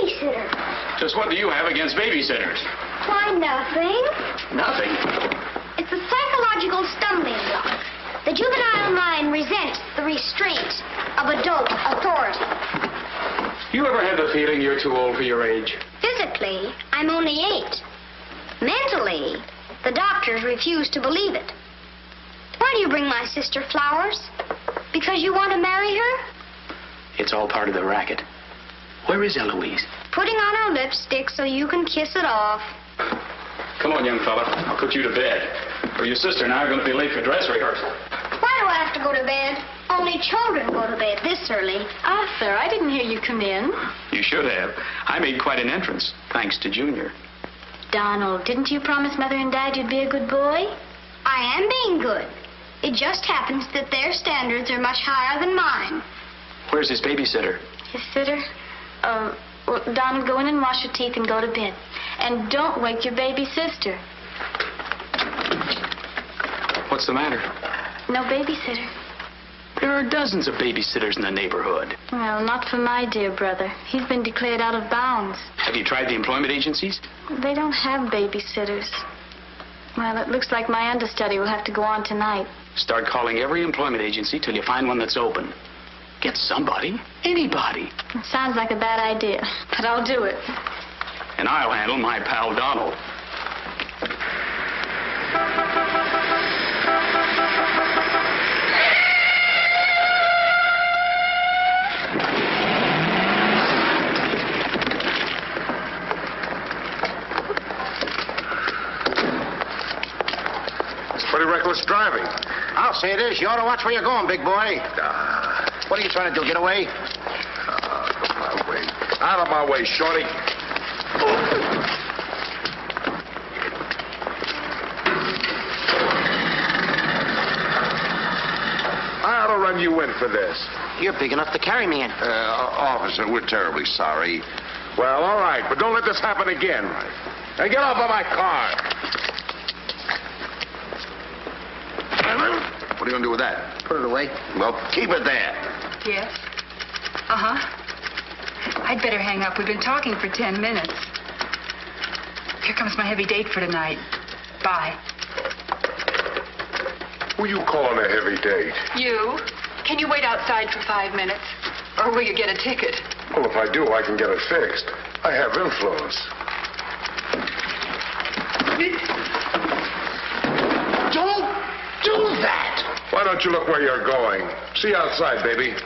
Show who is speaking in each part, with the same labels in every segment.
Speaker 1: babysitter.
Speaker 2: Just what do you have against babysitters?
Speaker 1: Why, nothing.
Speaker 2: Nothing.
Speaker 1: It's a psychological stumbling block. The juvenile mind resents the restraint of adult authority.
Speaker 2: You ever had the feeling you're too old for your age?
Speaker 1: Physically, I'm only 8. Mentally, the doctors refuse to believe it. Why do you bring my sister flowers? Because you want to marry her?
Speaker 2: It's all part of the racket. Where is Eloise?
Speaker 1: Putting on her lipstick so you can kiss it off.
Speaker 2: Come on, young fella. I'll put you to bed. Or your sister and I are going to be late for dress rehearsal.
Speaker 1: Why do I have to go to bed? Only children go to bed this early.
Speaker 3: Arthur, I didn't hear you come in.
Speaker 2: You should have. I made quite an entrance, thanks to Junior.
Speaker 3: Donald, didn't you promise Mother and Dad you'd be a good boy?
Speaker 1: I am being good. It just happens that their standards are much higher than mine.
Speaker 2: Where's his babysitter?
Speaker 3: His sitter? Well, Donald, go in and wash your teeth and go to bed. And don't wake your baby sister.
Speaker 2: What's the matter?
Speaker 3: No babysitter.
Speaker 2: There are dozens of babysitters in the neighborhood.
Speaker 3: Well, not for my dear brother. He's been declared out of bounds.
Speaker 2: Have you tried the employment agencies?
Speaker 3: They don't have babysitters. Well, it looks like my understudy will have to go on tonight.
Speaker 2: Start calling every employment agency till you find one that's open. Get somebody. Anybody.
Speaker 3: It sounds like a bad idea, but I'll do it.
Speaker 2: And I'll handle my pal Donald.
Speaker 4: Pretty reckless driving.
Speaker 5: I'll say it is. You ought to watch where you're going, big boy. What are you trying to do, get away?
Speaker 4: Out of my way. Out of my way, shorty. I ought to run you in for this.
Speaker 5: You're big enough to carry me in.
Speaker 4: Officer, we're terribly sorry. Well, all right, but don't let this happen again. Now get off of my car. What are you going to do with that?
Speaker 5: Put it away.
Speaker 4: Well, keep it there.
Speaker 6: Yes? Uh-huh. I'd better hang up. We've been talking for 10 minutes. Here comes my heavy date for tonight. Bye.
Speaker 4: Who you calling a heavy date?
Speaker 6: You? Can you wait outside for 5 minutes? Or will you get a ticket?
Speaker 4: Well, if I do, I can get it fixed. I have influence.
Speaker 5: Don't do that!
Speaker 4: Why don't you look where you're going? See you outside, baby.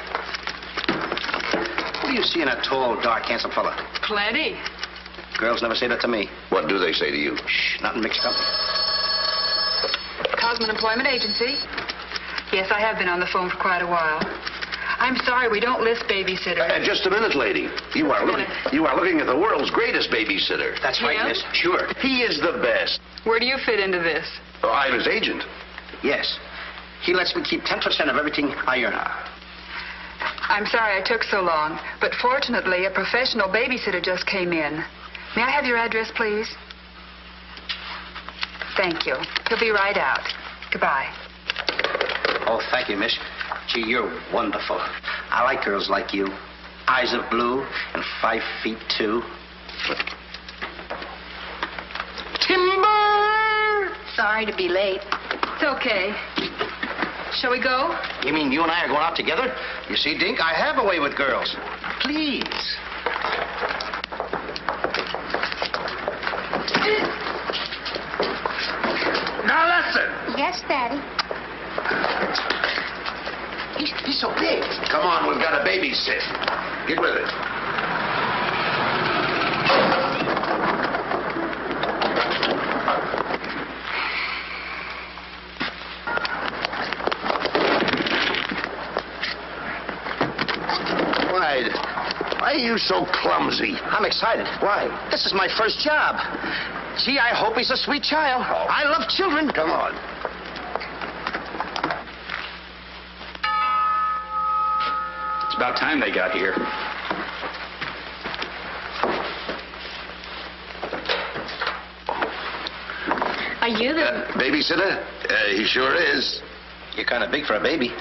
Speaker 5: What do you see in a tall, dark, handsome fella?
Speaker 6: Plenty.
Speaker 5: Girls never say that to me.
Speaker 4: What do they say to you?
Speaker 5: Shh, not in mixed company.
Speaker 6: Cosman Employment Agency. Yes, I have been on the phone for quite a while. I'm sorry, we don't list babysitters.
Speaker 7: Just a minute, lady. You are looking at the world's greatest babysitter.
Speaker 5: That's right,
Speaker 6: Him?
Speaker 5: miss. Sure.
Speaker 7: He is the best.
Speaker 6: Where do you fit into this?
Speaker 7: Oh, I'm his agent.
Speaker 5: Yes. He lets me keep 10% of everything I earn.
Speaker 6: I'm sorry I took so long, but fortunately, a professional babysitter just came in. May I have your address, please? Thank you. He'll be right out. Goodbye.
Speaker 5: Oh, thank you, miss. Gee, you're wonderful. I like girls like you. Eyes of blue and 5'2". Timber!
Speaker 1: Sorry to be late.
Speaker 6: It's okay. Shall we go?
Speaker 5: You mean you and I are going out together? You see, Dink, I have a way with girls. Please.
Speaker 4: Now listen.
Speaker 1: Yes, Daddy.
Speaker 5: He's so big.
Speaker 7: Come on, we've got a babysit. Get with it. Why are you so clumsy?
Speaker 5: I'm excited.
Speaker 7: Why?
Speaker 5: This is my first job. Gee, I hope he's a sweet child.
Speaker 7: Oh.
Speaker 5: I love children.
Speaker 7: Come on.
Speaker 2: It's about time they got here.
Speaker 3: Are you the...
Speaker 7: Babysitter? He sure is.
Speaker 5: You're kind of big for a baby.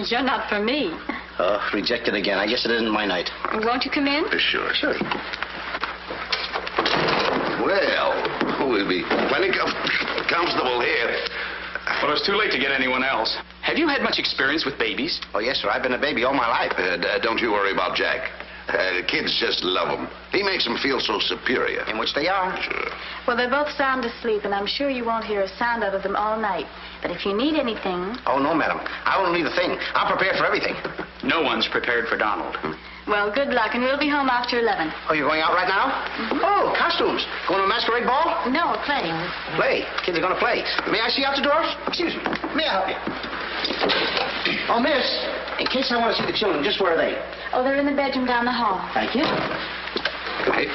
Speaker 3: You're not for me.
Speaker 5: Oh, rejected again. I guess it isn't my night.
Speaker 3: Won't you come in?
Speaker 7: Sure. comfortable here.
Speaker 2: Well, it's too late to get anyone else. Have you had much experience with babies?
Speaker 5: Oh, yes, sir. I've been a baby all my life.
Speaker 7: Don't you worry about Jack. The kids just love him. He makes them feel so superior.
Speaker 5: In which they are.
Speaker 7: Sure.
Speaker 3: Well, they're both sound asleep, and I'm sure you won't hear a sound out of them all night. But if you need anything...
Speaker 5: Oh, no, madam. I won't need a thing. I'm prepared for everything.
Speaker 2: No one's prepared for Donald.
Speaker 3: Well, good luck, and we'll be home after 11.
Speaker 5: Oh, you're going out right now?
Speaker 3: Mm-hmm.
Speaker 5: Oh, costumes. Going to a masquerade ball?
Speaker 3: No, playing.
Speaker 5: Play. Kids are going to play. May I see out the doors? Excuse me. May I help you? Oh, miss, in case I want to see the children, just where are they?
Speaker 3: Oh, they're in the bedroom down the hall.
Speaker 5: Thank you.
Speaker 2: Right.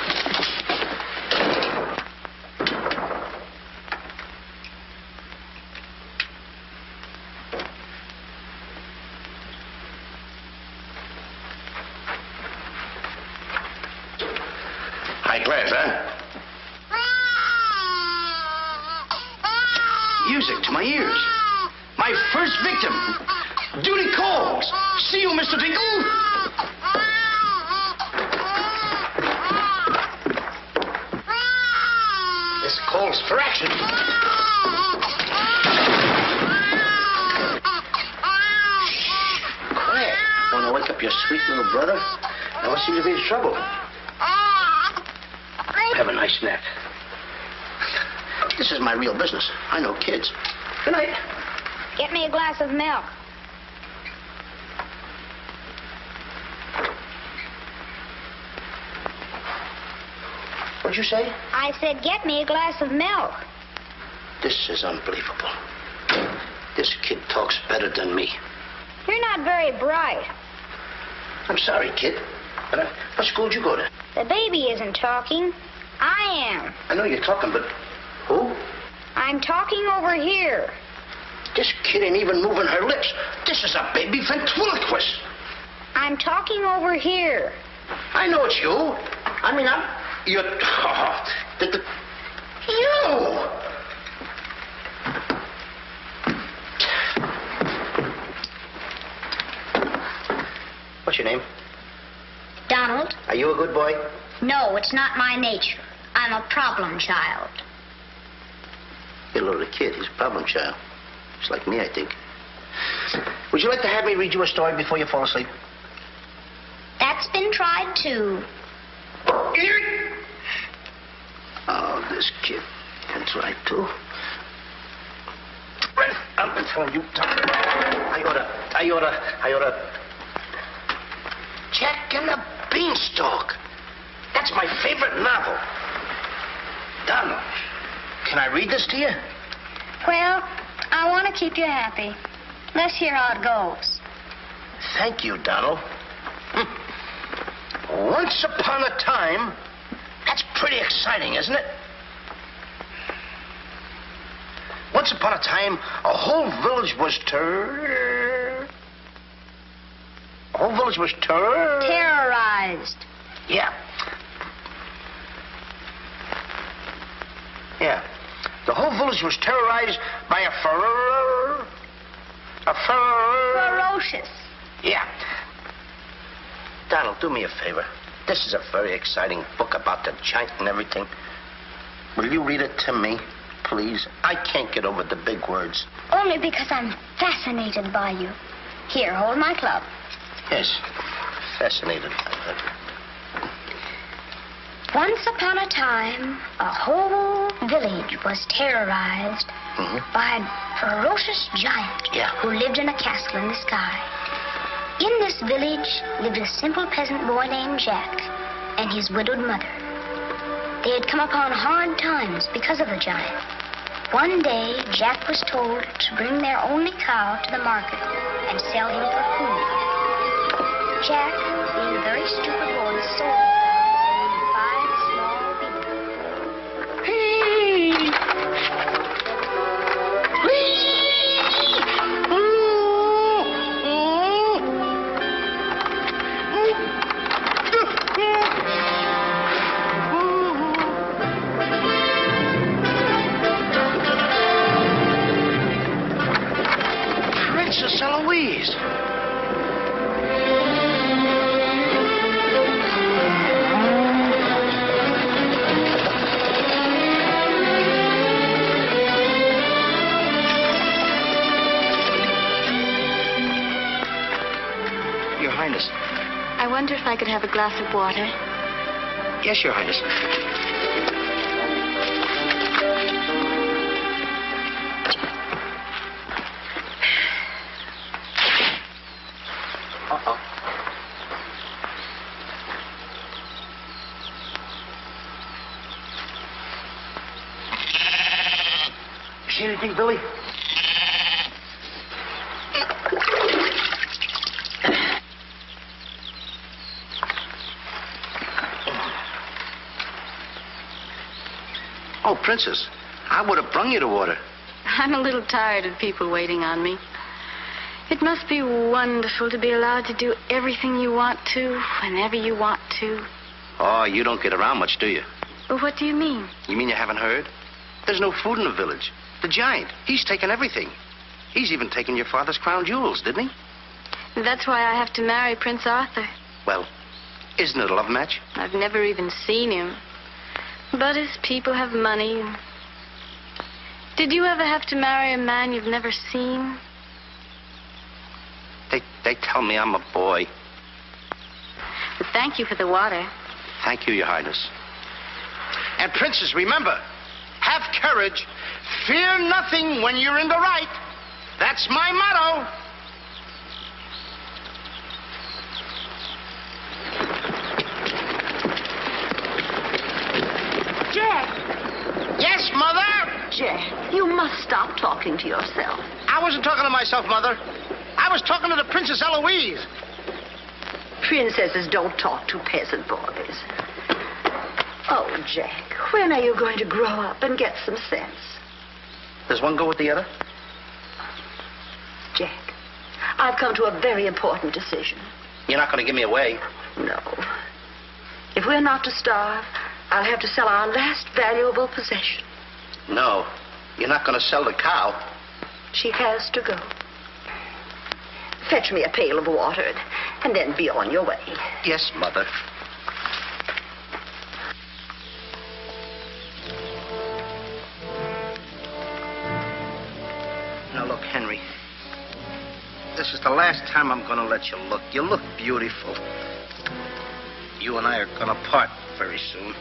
Speaker 7: High class, huh?
Speaker 5: Music to my ears. My first victim, Judy Coles. See you, Mr. Dingle. This calls for action. Quiet. Want to wake up your sweet little brother? Now what seems to be the trouble? Have a nice nap. This is my real business. I know kids. Good night.
Speaker 1: Get me a glass of milk.
Speaker 5: What'd you say?
Speaker 1: I said, get me a glass of milk.
Speaker 5: This is unbelievable. This kid talks better than me.
Speaker 1: You're not very bright.
Speaker 5: I'm sorry, kid. But what school did you go to?
Speaker 1: The baby isn't talking. I am.
Speaker 5: I know you're talking, but who?
Speaker 1: I'm talking over here.
Speaker 5: This kid ain't even moving her lips. This is a baby ventriloquist.
Speaker 1: I'm talking over here.
Speaker 5: I know it's you. I mean, you're... You! What's your name?
Speaker 1: Donald?
Speaker 5: Are you a good boy?
Speaker 1: No, it's not my nature. I'm a problem child.
Speaker 5: You're a little kid. He's a problem child. It's like me, I think. Would you like to have me read you a story before you fall asleep?
Speaker 1: That's been tried too.
Speaker 5: Oh, this kid can try too. I've been telling you. I oughta. Jack and the Beanstalk. That's my favorite novel. Donald, can I read this to you?
Speaker 1: Well, I want to keep you happy. Let's hear how it goes.
Speaker 5: Thank you, Donald. Once upon a time. That's pretty exciting, isn't it? Once upon a time, a whole village was
Speaker 1: Terrorized.
Speaker 5: Yeah. Yeah. The whole village was terrorized by a
Speaker 1: Ferocious.
Speaker 5: Yeah. Donald, do me a favor. This is a very exciting book about the giant and everything. Will you read it to me, please? I can't get over the big words.
Speaker 1: Only because I'm fascinated by you. Here, hold my club.
Speaker 5: Yes, fascinated.
Speaker 1: Once upon a time, a whole village was terrorized by a ferocious giant who lived in a castle in the sky. In this village lived a simple peasant boy named Jack and his widowed mother. They had come upon hard times because of the giant. One day, Jack was told to bring their only cow to the market and sell him for food. Jack, being a very stupid boy, sold the cow and 5 small beans.
Speaker 5: Princess Eloise.
Speaker 3: wonder if I could have a glass of water.
Speaker 5: Yes, Your Highness. Uh-oh. You see anything, Billy? Oh, Princess, I would have brung you the water.
Speaker 3: I'm a little tired of people waiting on me. It must be wonderful to be allowed to do everything you want to, whenever you want to.
Speaker 5: Oh, you don't get around much, do you?
Speaker 3: Well, what do you mean?
Speaker 5: You mean you haven't heard? There's no food in the village. The giant, he's taken everything. He's even taken your father's crown jewels, didn't he?
Speaker 3: That's why I have to marry Prince Arthur.
Speaker 5: Well, isn't it a love match?
Speaker 3: I've never even seen him. But his people have money. Did you ever have to marry a man you've never seen?
Speaker 5: They tell me I'm a boy.
Speaker 3: But thank you for the water.
Speaker 5: Thank you, Your Highness. And, Princess, remember, have courage. Fear nothing when you're in the right. That's my motto.
Speaker 8: Jack!
Speaker 5: Yes, Mother?
Speaker 8: Jack, you must stop talking to yourself.
Speaker 5: I wasn't talking to myself, Mother. I was talking to the Princess Eloise.
Speaker 8: Princesses don't talk to peasant boys. Oh, Jack, when are you going to grow up and get some sense?
Speaker 5: Does one go with the other?
Speaker 8: Jack, I've come to a very important decision.
Speaker 5: You're not going to give me away.
Speaker 8: No. If we're not to starve, I'll have to sell our last valuable possession.
Speaker 5: No, you're not going to sell the cow.
Speaker 8: She has to go. Fetch me a pail of water and then be on your way.
Speaker 5: Yes, Mother. Now, look, Henry. This is the last time I'm going to let you look. You look beautiful. You and I are going to part very soon.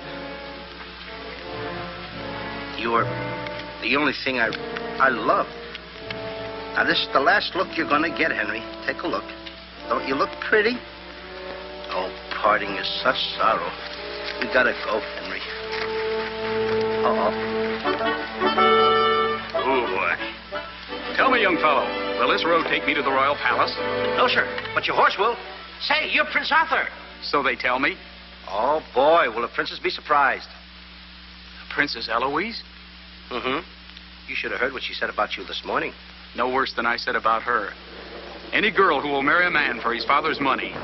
Speaker 5: You're the only thing I love. Now, this is the last look you're going to get, Henry. Take a look. Don't you look pretty? Oh, parting is such sorrow. We got to go, Henry. Uh-oh.
Speaker 2: Oh, boy. Tell me, young fellow, will this road take me to the royal palace?
Speaker 5: No, sir, but your horse will. Say, you're Prince Arthur.
Speaker 2: So they tell me.
Speaker 5: Oh, boy, will the princess be surprised.
Speaker 2: Princess Eloise?
Speaker 5: Mm-hmm. You should have heard what she said about you this morning.
Speaker 2: No worse than I said about her. Any girl who will marry a man for his father's money.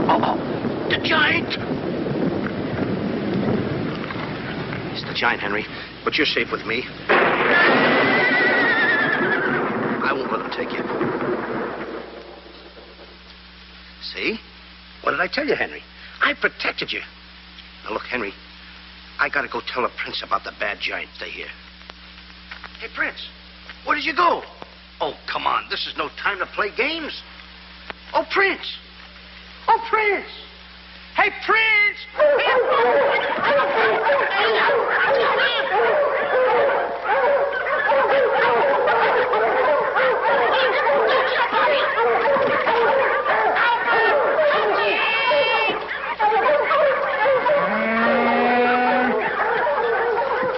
Speaker 5: Uh-oh. The giant! It's the giant, Henry. But you're safe with me. I won't let him take you. See? What did I tell you, Henry? I protected you. Now, look, Henry, I gotta go tell the prince about the bad giant they hear. Hey, Prince, where did you go? Oh, come on. This is no time to play games. Oh, Prince. Oh, Prince. Hey, Prince.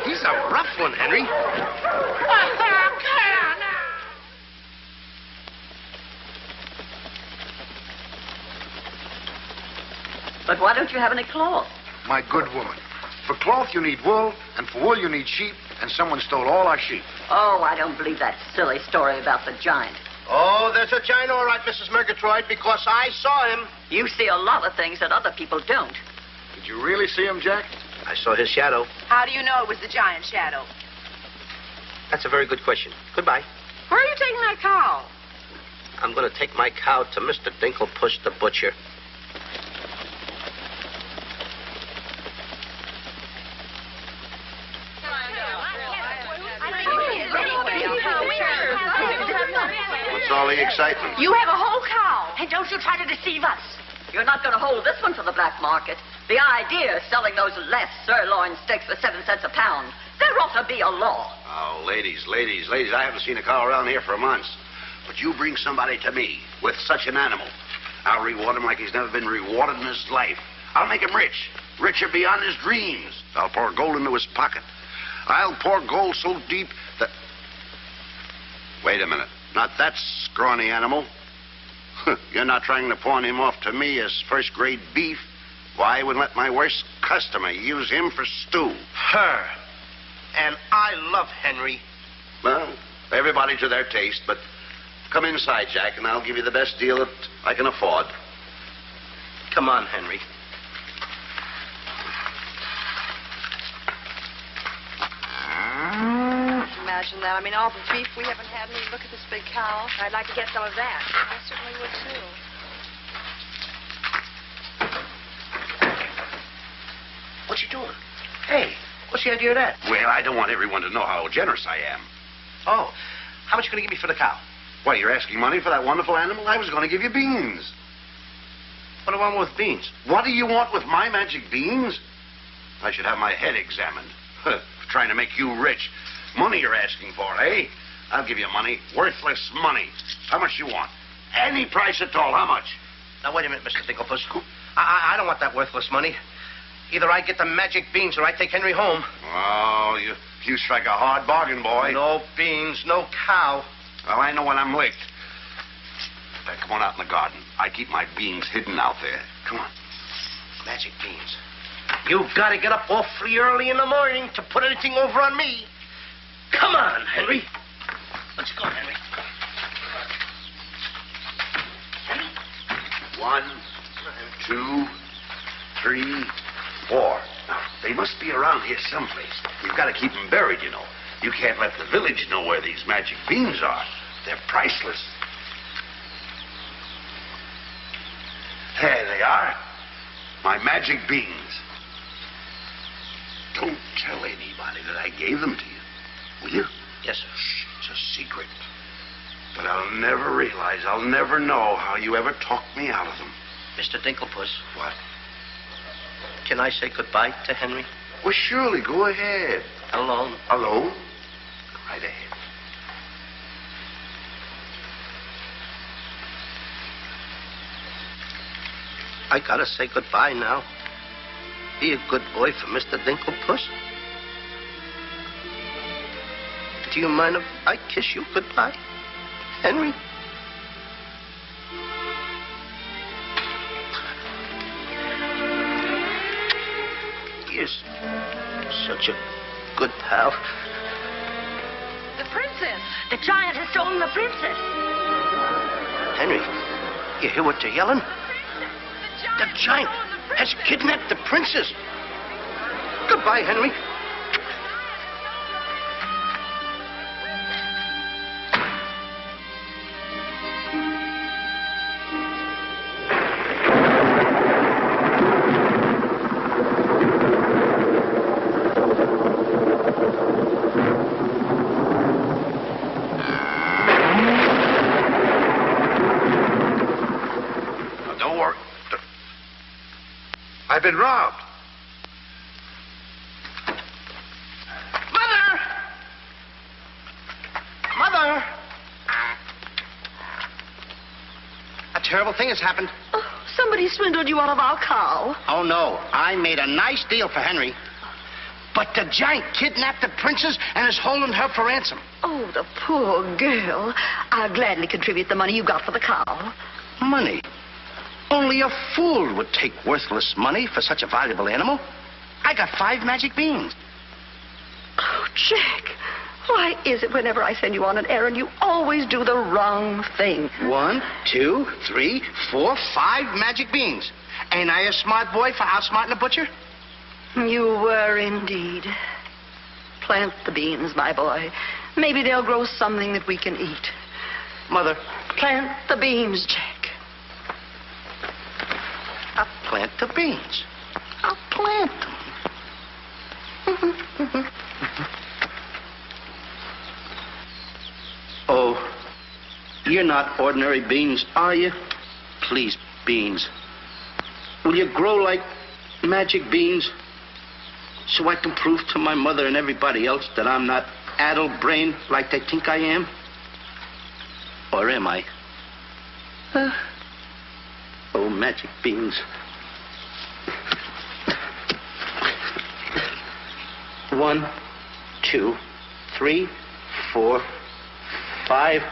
Speaker 5: He's a rough one, Henry.
Speaker 8: But why don't you have any cloth?
Speaker 4: My good woman. For cloth, you need wool, and for wool, you need sheep, and someone stole all our sheep.
Speaker 8: Oh, I don't believe that silly story about the giant.
Speaker 5: Oh, there's a giant, all right, Mrs. Murgatroyd, because I saw him.
Speaker 8: You see a lot of things that other people don't.
Speaker 4: Did you really see him, Jack?
Speaker 5: I saw his shadow.
Speaker 6: How do you know it was the giant shadow?
Speaker 5: That's a very good question. Goodbye.
Speaker 6: Where are you taking that cow?
Speaker 5: I'm going to take my cow to Mr. Dinklepush the butcher.
Speaker 7: What's all the excitement?
Speaker 8: You have a whole cow, and don't you try to deceive us.
Speaker 9: You're not going to hold this one for the black market. The idea is selling those less sirloin steaks for 7 cents a pound. There ought to be a law.
Speaker 5: Oh, ladies, I haven't seen a cow around here for months. But you bring somebody to me with such an animal, I'll reward him like he's never been rewarded in his life. I'll make him rich, richer beyond his dreams. I'll pour gold into his pocket. I'll pour gold so deep that... Wait a minute. Not that scrawny animal. You're not trying to pawn him off to me as first-grade beef. Why, I would let my worst customer use him for stew. Her. And I love Henry. Well, everybody to their taste, but come inside, Jack, and I'll give you the best deal that I can afford. Come on, Henry.
Speaker 10: Imagine that. I mean, all the beef we haven't had. I mean, look at this big cow.
Speaker 8: I'd like to get some of that.
Speaker 10: I certainly would, too.
Speaker 5: What you doing? Hey, what's the idea of that? Well, I don't want everyone to know how generous I am. Oh, how much are you going to give me for the cow? What, you're asking money for that wonderful animal? I was going to give you beans. What do I want with beans? What do you want with my magic beans? I should have my head examined. Trying to make you rich. Money you're asking for, eh? I'll give you money. Worthless money. How much you want? Any price at all. How much?
Speaker 11: Now, wait a minute, Mr. Dinklepuss. I don't want that worthless money. Either I get the magic beans or I take Henry home.
Speaker 5: Oh, you strike a hard bargain, boy.
Speaker 11: No beans, no cow.
Speaker 5: Well, I know when I'm licked. Come on out in the garden. I keep my beans hidden out there. Come on.
Speaker 11: Magic beans. You gotta get up awfully early in the morning to put anything over on me. Come on, Henry. Let's go, Henry.
Speaker 5: Henry? 1, 2, 3, 4. Now, they must be around here someplace. You've got to keep them buried, you know. You can't let the village know where these magic beans are. They're priceless. There they are. My magic beans. Don't tell anybody that I gave them to you. Will you?
Speaker 11: Yes, sir.
Speaker 5: Shh, it's a secret. But I'll never realize, I'll never know how you ever talked me out of them.
Speaker 11: Mr. Dinklepuss.
Speaker 5: What?
Speaker 11: Can I say goodbye to Henry?
Speaker 5: Well, surely, go ahead.
Speaker 11: Alone?
Speaker 5: Alone? Go right ahead.
Speaker 11: I gotta say goodbye now. Be a good boy for Mr. Dinklepuss. Do you mind if I kiss you goodbye, Henry? Yes. Such a good pal.
Speaker 8: The princess. The giant has stolen the princess.
Speaker 11: Henry, you hear what they're yelling? The giant has kidnapped the princess. Goodbye, Henry.
Speaker 5: I've been robbed.
Speaker 11: Mother! Mother! A terrible thing has happened.
Speaker 8: Oh, somebody swindled you out of our cow.
Speaker 11: Oh, no. I made a nice deal for Henry. But the giant kidnapped the princess and is holding her for ransom.
Speaker 8: Oh, the poor girl. I'll gladly contribute the money you got for the cow.
Speaker 11: Money? Only a fool would take worthless money for such a valuable animal. I got 5 magic beans.
Speaker 8: Oh, Jack, why is it whenever I send you on an errand, you always do the wrong thing?
Speaker 11: 1, 2, 3, 4, 5 magic beans. Ain't I a smart boy for outsmarting a butcher?
Speaker 8: You were indeed. Plant the beans, my boy. Maybe they'll grow something that we can eat.
Speaker 11: Mother.
Speaker 8: Plant the beans, Jack.
Speaker 11: I'll plant the beans. I'll plant them. Oh, You're not ordinary beans, are you? Please, beans. Will you grow like magic beans so I can prove to my mother and everybody else that I'm not addle-brained like they think I am? Or am I? Oh, magic beans. 1, 2, 3, 4, 5.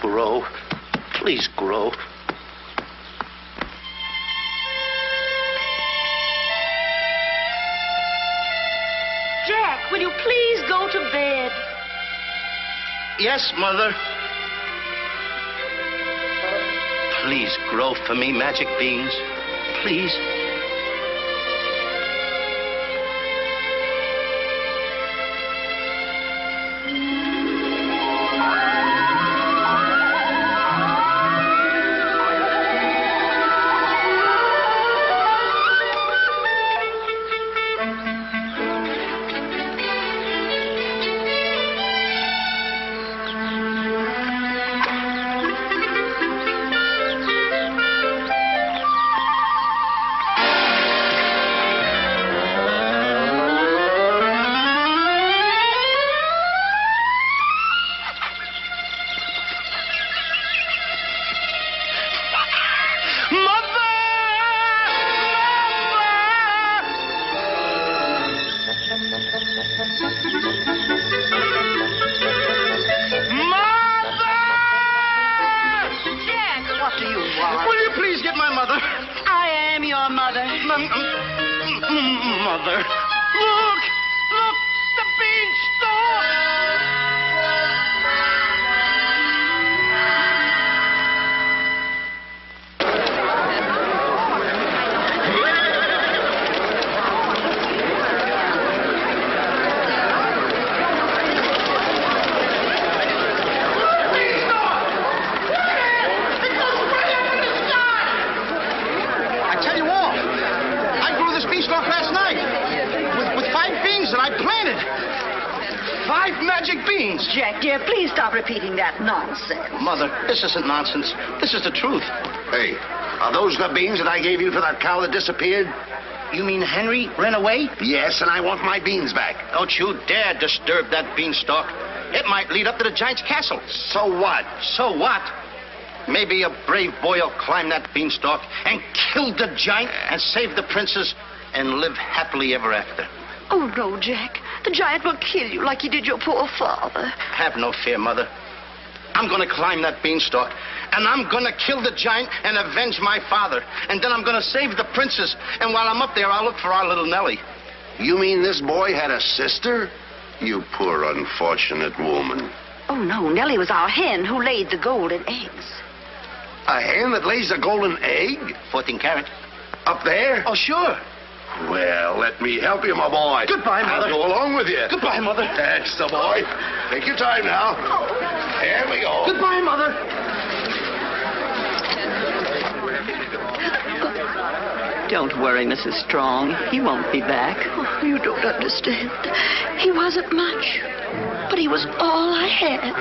Speaker 11: Grow. Please grow.
Speaker 8: Jack, will you please go to bed?
Speaker 11: Yes, Mother. Please grow for me, magic beans. Please. Mother. Look! Look! The beanstalk!
Speaker 5: I tell you all, I grew this beanstalk last night with 5 beans that I planted. 5 magic beans.
Speaker 8: Jack, dear, please stop repeating that nonsense.
Speaker 11: Mother, this isn't nonsense. This is the truth.
Speaker 7: Hey, are those the beans that I gave you for that cow that disappeared?
Speaker 11: You mean Henry ran away?
Speaker 7: Yes, and I want my beans back.
Speaker 11: Don't you dare disturb that beanstalk. It might lead up to the giant's castle.
Speaker 7: So what?
Speaker 11: So what? Maybe a brave boy will climb that beanstalk and kill the giant and save the princess and live happily ever after.
Speaker 8: Oh, no, Jack. The giant will kill you like he did your poor father.
Speaker 11: Have no fear, Mother. I'm going to climb that beanstalk, and I'm going to kill the giant and avenge my father. And then I'm going to save the princess. And while I'm up there, I'll look for our little Nellie.
Speaker 7: You mean this boy had a sister? You poor unfortunate woman.
Speaker 8: Oh, no. Nellie was our hen who laid the golden eggs.
Speaker 7: A hen that lays a golden egg?
Speaker 11: 14 carat.
Speaker 7: Up there?
Speaker 11: Oh, sure.
Speaker 7: Well, let me help you, my boy.
Speaker 11: Goodbye, Mother.
Speaker 7: I'll go along with you.
Speaker 11: Goodbye, Mother.
Speaker 7: That's the boy. Take your time now. There we go.
Speaker 11: Goodbye, Mother.
Speaker 8: Don't worry, Mrs. Strong. He won't be back. Oh, you don't understand. He wasn't much, but he was all I had.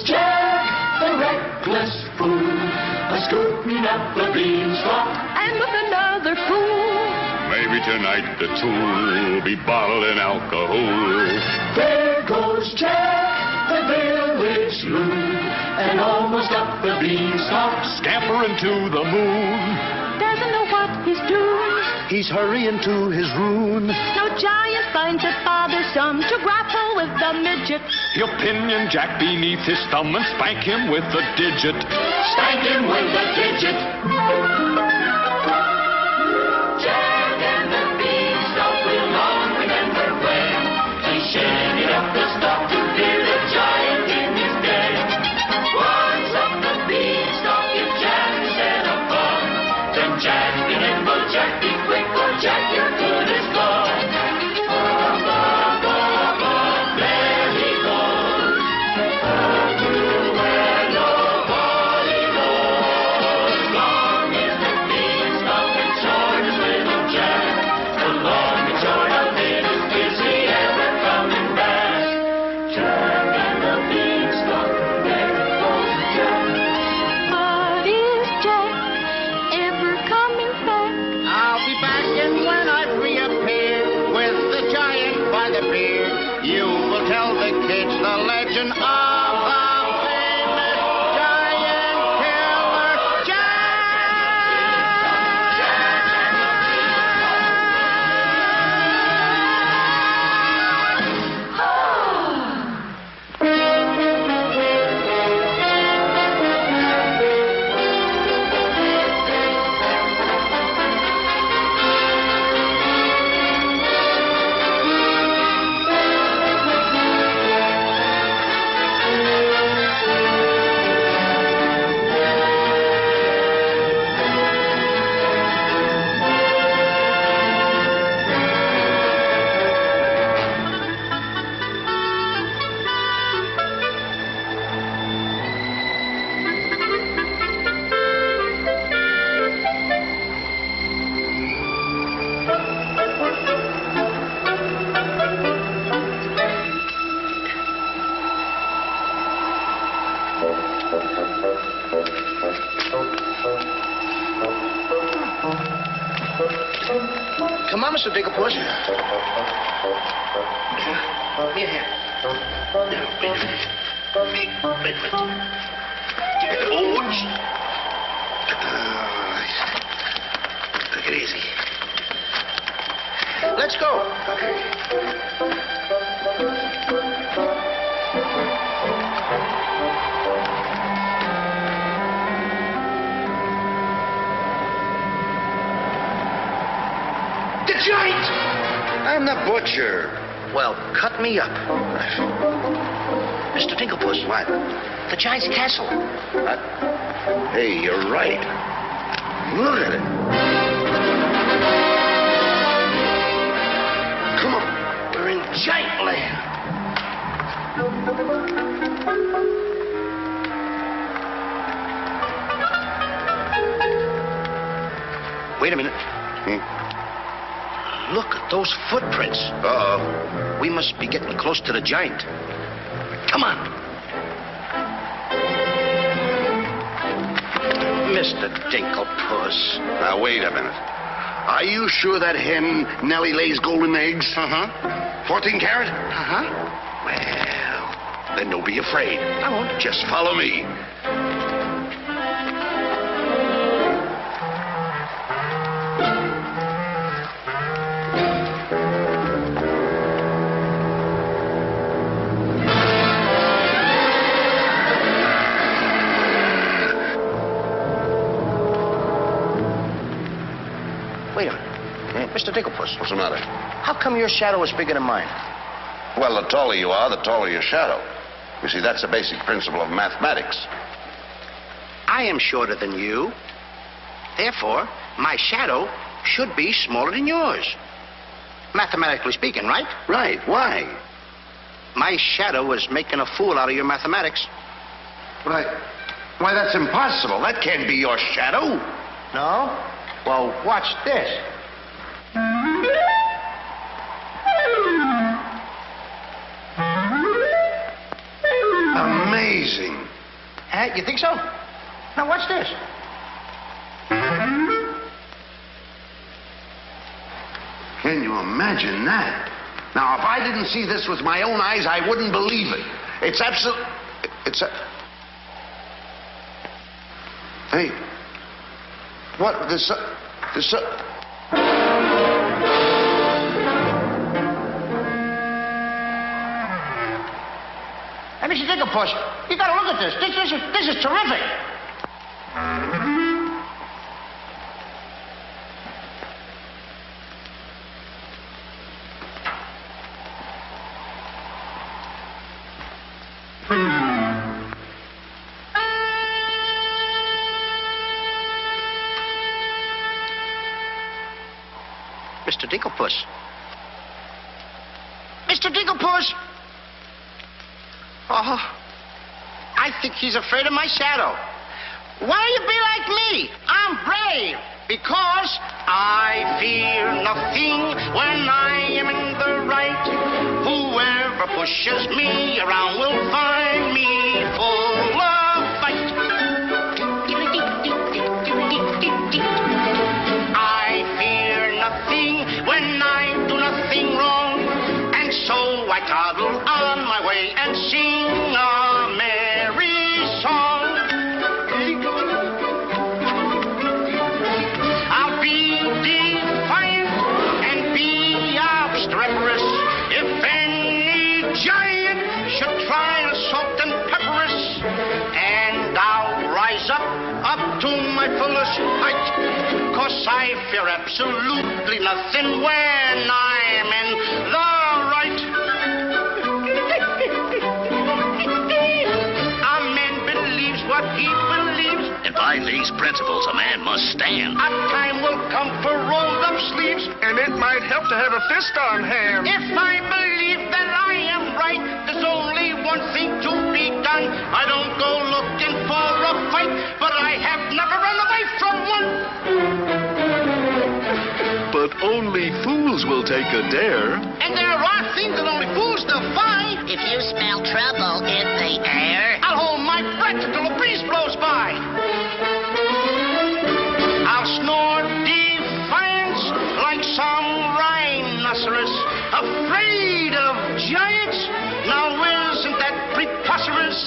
Speaker 12: Jack, the reckless fool, a-scooting up the beanstalk, and with another fool.
Speaker 13: Maybe tonight the two will be bottled in alcohol.
Speaker 12: There goes Jack, the village loon, and almost up the beanstalk,
Speaker 13: Scampering to the moon.
Speaker 12: doesn't know what he's doing.
Speaker 13: He's hurrying to his ruin.
Speaker 12: No giant finds it bothersome to grapple with the midget.
Speaker 13: He'll pinion Jack beneath his thumb and spank him with a digit.
Speaker 12: Spank him with a digit. Jack and the beanstalk will long remember when he shaded up the stalk to fear the giant in his den. Once up the beanstalk, if Jack set a fun, then Jack be nimble, Jack be quick, or Jack your good is gone. Up, up, up, up, there he goes. Up to where nobody knows.
Speaker 11: the legend of the famous giant killer
Speaker 5: Come on, Mr. Digglepuss. Here. Wait. Oops. Take it easy. Let's go. Okay. The giant!
Speaker 4: I'm the butcher.
Speaker 5: Well, cut me up. Mr. Digglepuss.
Speaker 4: What?
Speaker 5: The giant's castle.
Speaker 4: What? Hey, you're right. Look at it. Come on.
Speaker 5: We're in giant land. Wait a minute. Look at those footprints.
Speaker 4: Uh-oh.
Speaker 5: We must be getting close to the giant. Come on. Mr. Digglepuss.
Speaker 4: Now, wait a minute. Are you sure that hen, Nellie, lays golden eggs?
Speaker 5: Uh-huh.
Speaker 4: 14 carat?
Speaker 5: Uh-huh.
Speaker 4: Well, then don't be afraid.
Speaker 5: I won't.
Speaker 4: Just follow me.
Speaker 5: Wait a minute. Mr. Digglepuss.
Speaker 4: What's the matter?
Speaker 5: How come your shadow is bigger than mine?
Speaker 4: Well, the taller you are, the taller your shadow. You see, that's a basic principle of mathematics.
Speaker 5: I am shorter than you. Therefore, my shadow should be smaller than yours. Mathematically speaking, right?
Speaker 4: Right. Why?
Speaker 5: My shadow is making a fool out of your mathematics.
Speaker 4: Why, that's impossible. That can't be your shadow.
Speaker 5: No? Well, watch this.
Speaker 4: Amazing.
Speaker 5: You think so? Now, watch this.
Speaker 4: Can you imagine that? Now, if I didn't see this with my own eyes, I wouldn't believe it. It's absolute... Hey. What? This...
Speaker 5: Hey, Mr. Digglepuss, you gotta look at this. This is terrific. Mr. Digglepuss. Mr. Digglepuss! Oh, I think he's afraid of my shadow. Why don't you be like me? I'm brave because I fear nothing when I am in the right. Whoever pushes me around will find me full of fight. I fear nothing when I do nothing wrong, and so I toddle on my way and sing. treacherous. If any giant should try to salt and pepper us, and I'll rise up to my fullest height, 'cause I fear absolutely nothing when I'm in the right. A man believes what he believes,
Speaker 14: And by these principles, a man must stand.
Speaker 5: a time will come for rolled up sleeves,
Speaker 15: And it might help to have a fist on hand.
Speaker 5: if I believe that I am right, there's only one thing to be done. I don't go looking for a fight, but I have never run away from one.
Speaker 15: But only fools will take a dare.
Speaker 5: And there are things that only fools defy.
Speaker 16: If you smell trouble in the air,
Speaker 5: I'll hold my breath until a breeze blows by. I'll snore defiance like some rhinoceros, afraid of giants. Now isn't that preposterous?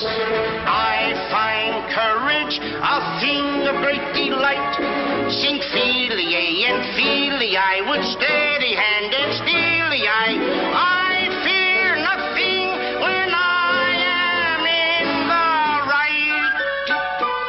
Speaker 5: I find courage a thing of great delight. Sing feely and feely, I would steady-handed steely. I fear nothing when I am in the right.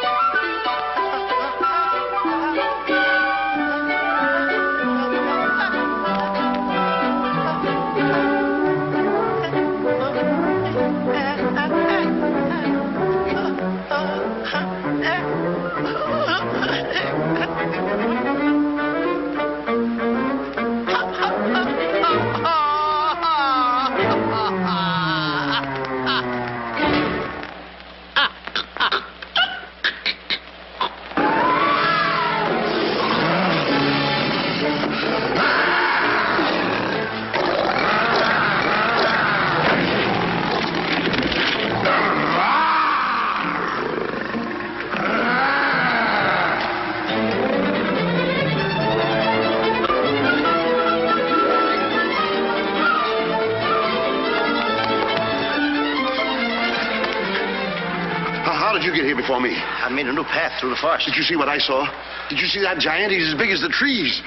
Speaker 4: How did you get here before me?
Speaker 5: I made a new path through the forest.
Speaker 4: Did you see what I saw? Did you see that giant? He's as big as the trees.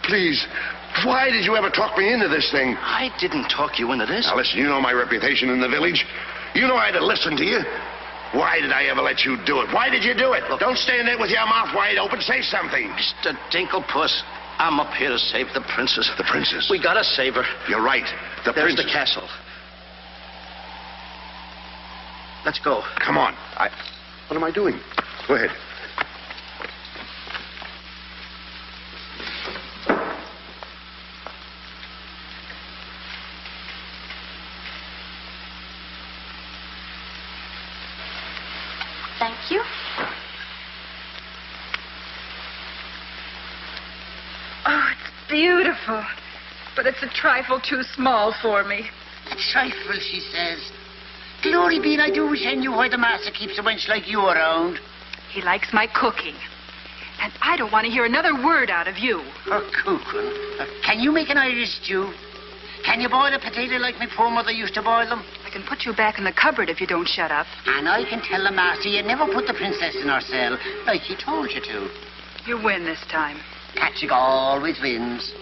Speaker 4: Please, why did you ever talk me into this thing?
Speaker 5: I didn't talk you into this.
Speaker 4: Now listen, you know my reputation in the village. You know I'd have listened to you. Why did I ever let you do it? Why did you do it? Look, don't stand there with your mouth wide open. Say something.
Speaker 5: Mr. Dinklepuss, I'm up here to save the princess.
Speaker 4: The princess?
Speaker 5: We gotta save her.
Speaker 4: You're right.
Speaker 5: There's the castle. Let's go.
Speaker 4: Come on. What am I doing? Go ahead.
Speaker 3: Thank you.
Speaker 6: Oh, it's beautiful. But it's a trifle too small for me.
Speaker 16: a trifle, she says. Glory be, I do wish I knew why the master keeps a wench like you around.
Speaker 6: He likes my cooking. And I don't want to hear another word out of you.
Speaker 16: Her cooking? Can you make an Irish stew? Can you boil a potato like my poor mother used to boil them?
Speaker 6: I can put you back in the cupboard if you don't shut up.
Speaker 16: And I can tell the master you never put the princess in her cell, like he told you to.
Speaker 6: You win this time.
Speaker 16: Patrick always wins.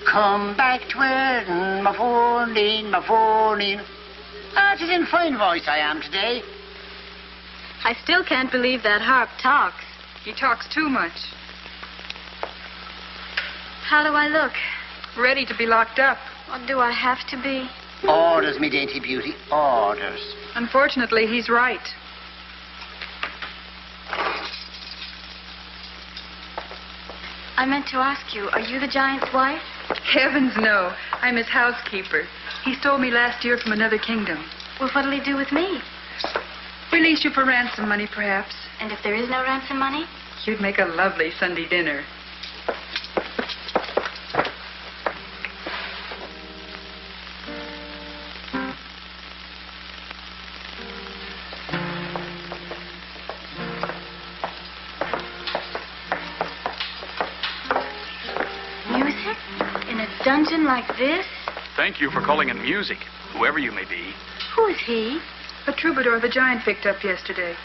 Speaker 16: Come back to Erin, my phone-in, my phone-in. Ah, it's in fine voice I am today.
Speaker 3: I still can't believe that harp talks.
Speaker 6: He talks too much.
Speaker 3: How do I look?
Speaker 6: Ready to be locked up.
Speaker 3: Or do I have to be?
Speaker 16: Orders, me dainty beauty, orders.
Speaker 6: Unfortunately, he's right.
Speaker 3: I meant to ask you, are you the giant's wife?
Speaker 6: Heavens, no. I'm his housekeeper. He stole me last year from another kingdom.
Speaker 3: Well, what'll he do with me?
Speaker 6: Release you for ransom money, perhaps.
Speaker 3: And if there is no ransom money?
Speaker 6: You'd make a lovely Sunday dinner.
Speaker 3: Music? In a dungeon like this?
Speaker 2: Thank you for calling in music, whoever you may be.
Speaker 3: Who is he?
Speaker 6: A troubadour the giant picked up yesterday.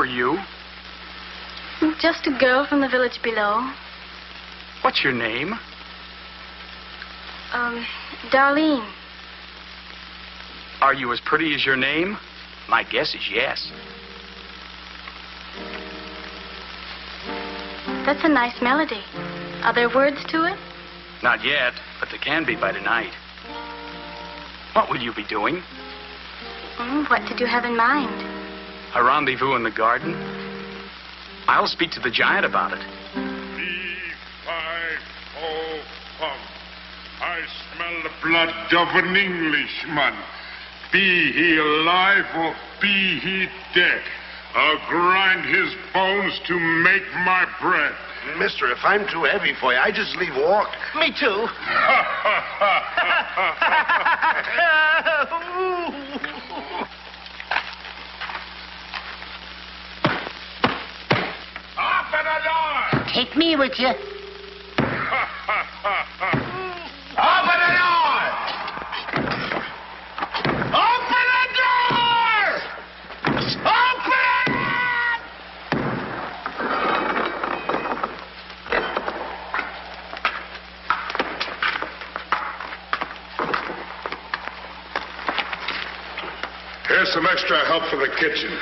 Speaker 2: you?
Speaker 3: Just a girl from the village below.
Speaker 2: What's your name?
Speaker 3: Darlene.
Speaker 2: Are you as pretty as your name? My guess is yes.
Speaker 3: That's a nice melody. Are there words to it?
Speaker 2: Not yet, but there can be by tonight. What will you be doing?
Speaker 3: What did you have in mind?
Speaker 2: A rendezvous in the garden? I'll speak to the giant about it.
Speaker 17: I smell the blood of an Englishman. Be he alive or be he dead, I'll grind his bones to make my bread.
Speaker 4: Mister, if I'm too heavy for you, I just leave walk.
Speaker 5: Me too.
Speaker 17: Open the door!
Speaker 16: Take me with you.
Speaker 17: Open the door! Open the door! Open it! Here's some extra help for the kitchen.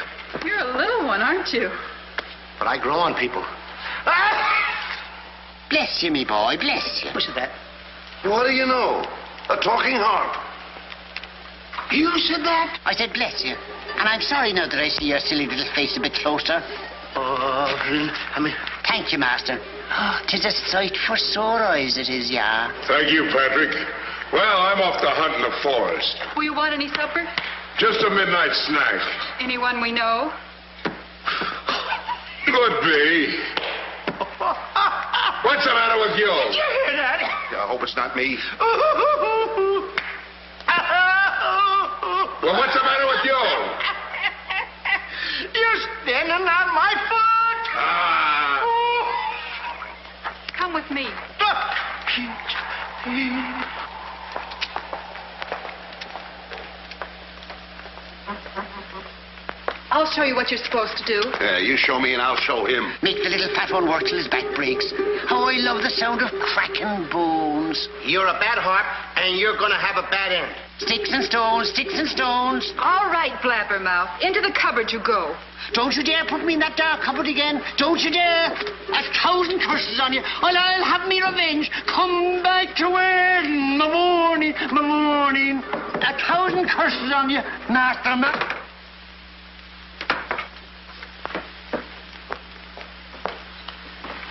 Speaker 6: You're a little one, aren't you?
Speaker 5: But I grow on people.
Speaker 16: Bless you, me boy, bless you.
Speaker 5: Who said that?
Speaker 4: What do you know? A talking harp.
Speaker 16: You said that? I said bless you. And I'm sorry now that I see your silly little face a bit closer.
Speaker 5: Oh, I mean...
Speaker 16: Thank you, master. Oh, 'tis a sight for sore eyes, it is, yeah.
Speaker 17: Thank you, Patrick. Well, I'm off to hunt in the forest.
Speaker 6: Will you want any supper?
Speaker 17: Just a midnight snack.
Speaker 6: Anyone we know?
Speaker 17: Could be. What's the matter with you?
Speaker 5: Did you hear that?
Speaker 4: I hope it's not me.
Speaker 17: Well, what's the matter with you?
Speaker 5: You're standing on my foot.
Speaker 6: Come with me. I'll show you what you're supposed to do.
Speaker 4: Yeah, you show me and I'll show him.
Speaker 16: Make the little fat one work till his back breaks. How I love the sound of cracking bones.
Speaker 5: You're a bad harp, and you're going to have a bad end.
Speaker 16: Sticks and stones, sticks and stones.
Speaker 6: All right, Blabbermouth. Into the cupboard you go.
Speaker 16: Don't you dare put me in that dark cupboard again. Don't you dare. 1,000 curses on you. I'll have me revenge. Come back to where in the morning, 1,000 curses on you, master.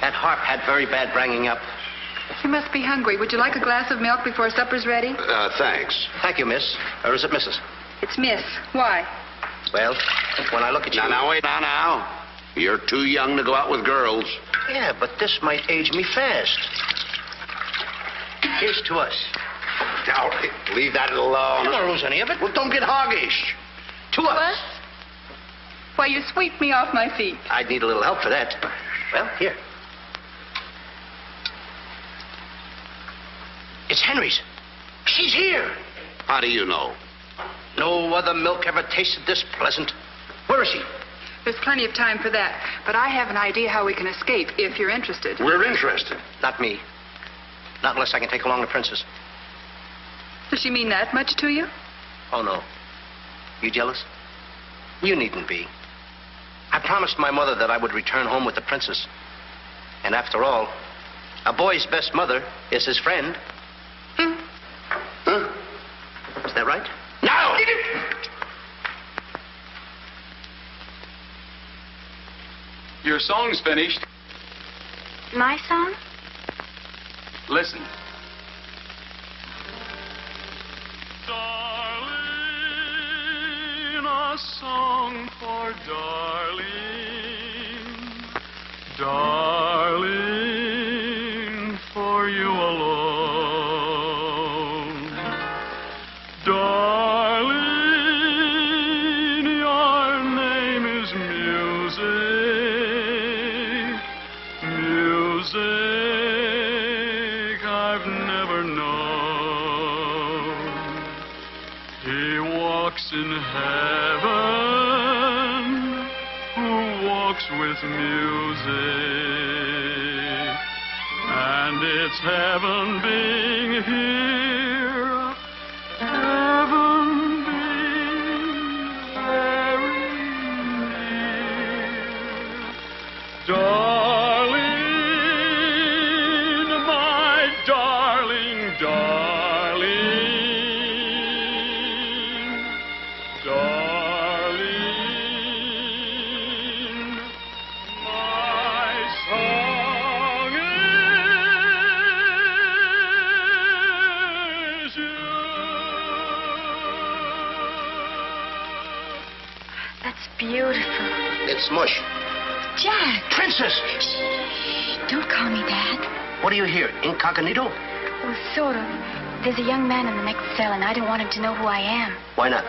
Speaker 5: That harp had very bad bringing up.
Speaker 6: You must be hungry. Would you like a glass of milk before supper's ready?
Speaker 4: Thanks.
Speaker 5: Thank you, miss. Or is it Mrs.?
Speaker 6: It's Miss. Why?
Speaker 5: Well, when I look at you...
Speaker 4: Now, wait, now. You're too young to go out with girls.
Speaker 5: Yeah, but this might age me fast. Here's to us.
Speaker 4: Now, leave that alone.
Speaker 5: You won't lose any of it.
Speaker 4: Well, don't get hoggish.
Speaker 5: To us.
Speaker 6: What? Why, you sweep me off my feet.
Speaker 5: I'd need a little help for that. Well, here. It's Henry's. She's here.
Speaker 4: How do you know?
Speaker 5: No other milk ever tasted this pleasant. Where is she?
Speaker 6: There's plenty of time for that. But I have an idea how we can escape, if you're interested.
Speaker 4: We're interested.
Speaker 5: Not me. Not unless I can take along the princess.
Speaker 6: Does she mean that much to you?
Speaker 5: Oh, no. You jealous? You needn't be. I promised my mother that I would return home with the princess. And after all, a boy's best mother is his friend.
Speaker 4: Huh?
Speaker 5: Is that right?
Speaker 4: No!
Speaker 2: Your song's finished.
Speaker 3: My song?
Speaker 2: Listen.
Speaker 13: Darling, a song for darling. Darling, for you alone. Darling, your name is music. Music I've never known. He walks in heaven who
Speaker 12: walks with music, and it's heaven being here, heaven being very near. Darling, my darling, darling, darling, my song is you.
Speaker 3: That's beautiful.
Speaker 5: It's mush.
Speaker 3: Jack!
Speaker 5: Princess!
Speaker 3: Shh, don't call me Dad.
Speaker 5: What are you here, incognito?
Speaker 3: Well, sort of. There's a young man in the next cell, and I don't want him to know who I am.
Speaker 5: Why not?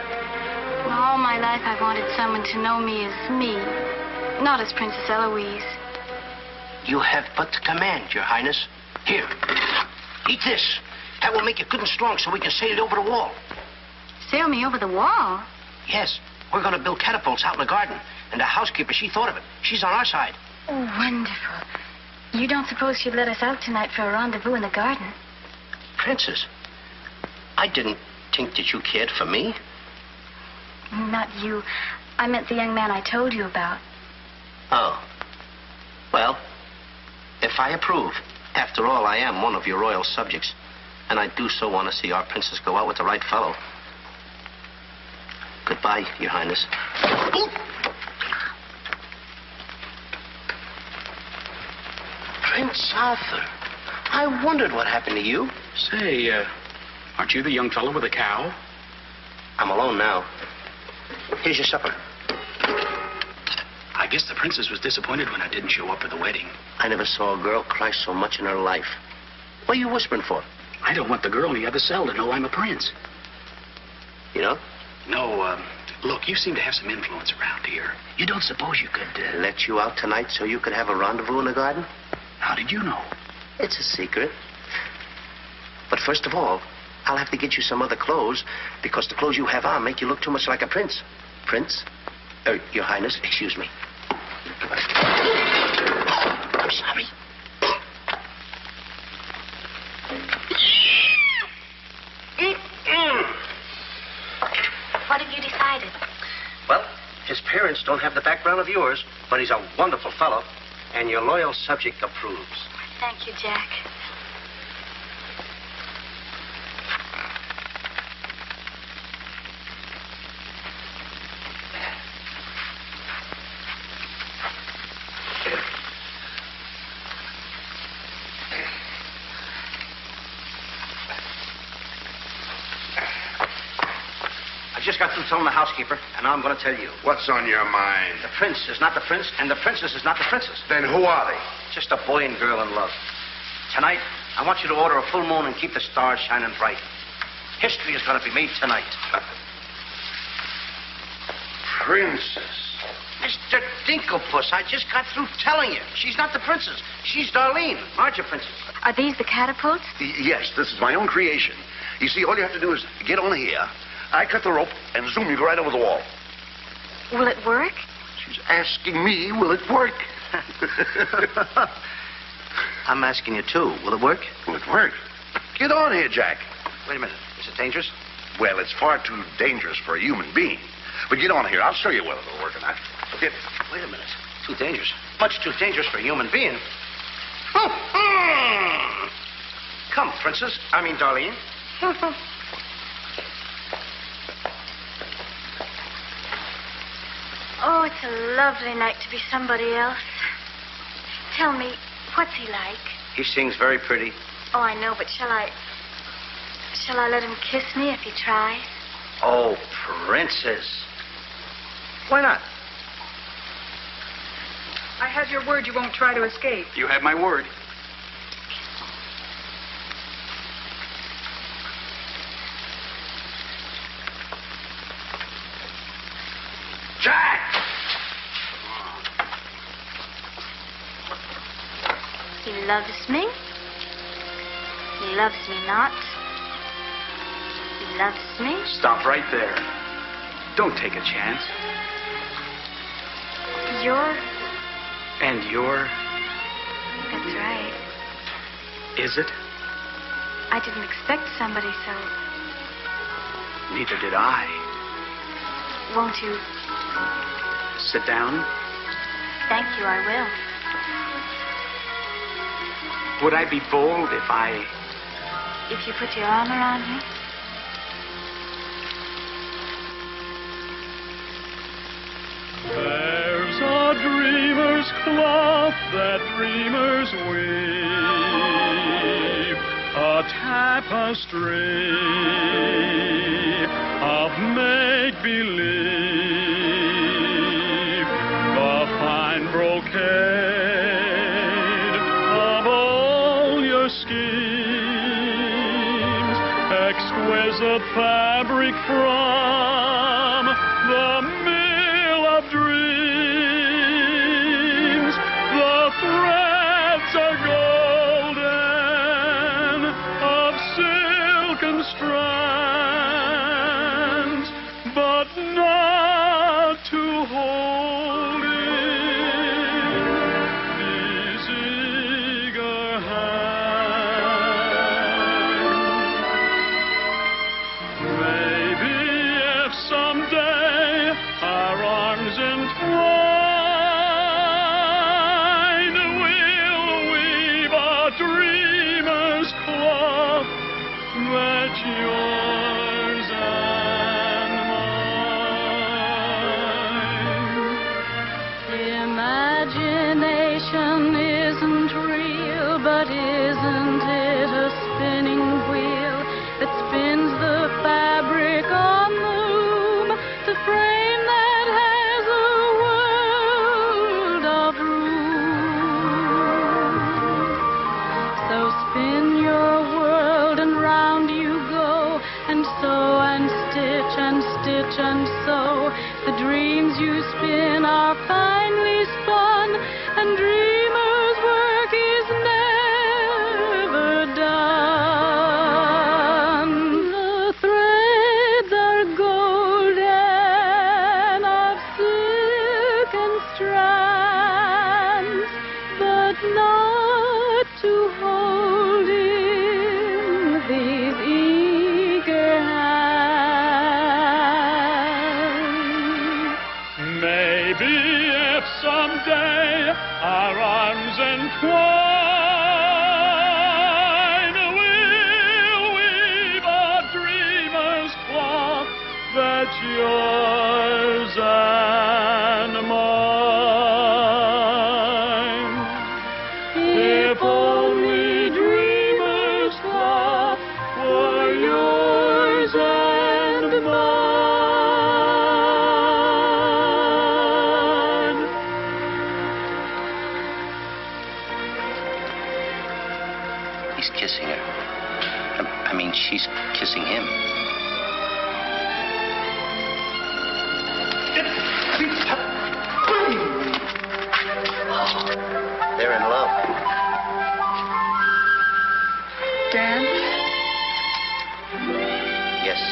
Speaker 3: All my life, I've wanted someone to know me as me, not as Princess Eloise.
Speaker 5: You have but to command, Your Highness. Here, eat this. That will make you good and strong so we can sail over the wall.
Speaker 3: Sail me over the wall?
Speaker 5: Yes, we're going to build catapults out in the garden. And the housekeeper, she thought of it. She's on our side.
Speaker 3: Oh, wonderful. You don't suppose she'd let us out tonight for a rendezvous in the garden?
Speaker 5: Princess, I didn't think that you cared for me.
Speaker 3: Not you. I meant the young man I told you about.
Speaker 5: Oh. Well, if I approve, after all, I am one of your royal subjects. And I do so want to see our princess go out with the right fellow. Goodbye, Your Highness. Ooh. Prince Arthur, I wondered what happened to you.
Speaker 2: Say, aren't you the young fellow with the cow?
Speaker 5: I'm alone now. Here's your supper.
Speaker 2: I guess the princess was disappointed when I didn't show up for the wedding.
Speaker 5: I never saw a girl cry so much in her life. What are you whispering for?
Speaker 2: I don't want the girl in the other cell to know I'm a prince.
Speaker 5: You know?
Speaker 2: No, look, you seem to have some influence around here. You don't suppose you could...
Speaker 5: Let you out tonight so you could have a rendezvous in the garden?
Speaker 2: How did you know?
Speaker 5: It's a secret. But first of all, I'll have to get you some other clothes, because the clothes you have on make you look too much like a prince. Prince? Your Highness, excuse me. I'm sorry.
Speaker 3: What have you decided?
Speaker 5: Well, his parents don't have the background of yours, but he's a wonderful fellow, and your loyal subject approves.
Speaker 3: Thank you, Jack.
Speaker 5: I just got through telling the housekeeper, and now I'm going to tell you.
Speaker 4: What's on your mind?
Speaker 5: The prince is not the prince, and the princess is not the princess.
Speaker 4: Then who are they?
Speaker 5: Just a boy and girl in love. Tonight, I want you to order a full moon and keep the stars shining bright. History is going to be made tonight.
Speaker 4: Princess.
Speaker 5: Mr. Dinklepuss, I just got through telling you. She's not the princess. She's Darlene. Aren't you, princess?
Speaker 3: Are these the catapults?
Speaker 4: Yes, this is my own creation. You see, all you have to do is get on here. I cut the rope, and zoom, you go right over the wall.
Speaker 3: Will it work?
Speaker 4: She's asking me, will it work?
Speaker 5: I'm asking you, too. Will it work?
Speaker 4: Will it work? Get on here, Jack.
Speaker 5: Wait a minute. Is it dangerous?
Speaker 4: Well, it's far too dangerous for a human being. But get on here. I'll show you whether it'll work or not. Get.
Speaker 5: Wait a minute. Too dangerous. Much too dangerous for a human being. Come, princess. I mean, Darlene.
Speaker 3: Oh, it's a lovely night to be somebody else. Tell me, what's he like?
Speaker 5: He sings very pretty.
Speaker 3: Oh, I know, but shall I let him kiss me if he tries?
Speaker 5: Oh, princess. Why not?
Speaker 6: I have your word you won't try to escape.
Speaker 2: You have my word.
Speaker 4: Jack!
Speaker 3: He loves me. He loves me not. He loves me.
Speaker 2: Stop right there. Don't take a chance.
Speaker 3: You're
Speaker 2: And you're...
Speaker 3: That's right.
Speaker 2: Is it?
Speaker 3: I didn't expect somebody so...
Speaker 2: Neither did I.
Speaker 3: Won't you?
Speaker 2: Sit down.
Speaker 3: Thank you, I will.
Speaker 2: Would I be bold if I...
Speaker 3: If you put your arm around me?
Speaker 12: There's a dreamer's cloth that dreamers weave, a tapestry of make-believe, the fine brocade of all your schemes, exquisite fabric from the mill of dreams. The threads are golden, of silken strands, but not to hold in these eager hands. Maybe if someday our arms entwine, we'll weave a dreamer's cloth that's yours and mine.
Speaker 3: Imagination isn't real, but isn't it a spinning wheel that spins the fabric on the loom, the frame that has a world of room? So spin your world and round you go, and sew and stitch and stitch and sew. The dreams you spin are finely spun, and dreamers' work is never done. The threads are golden, of silken strands, but not to hold in these eager hands.
Speaker 12: Maybe if someday our arms entwine, we'll weave a dreamer's cloth that's yours and mine. If only dreamer's cloth were yours and mine.
Speaker 5: He's kissing her. I mean, she's kissing him. They're in love.
Speaker 3: Dan?
Speaker 5: Yes.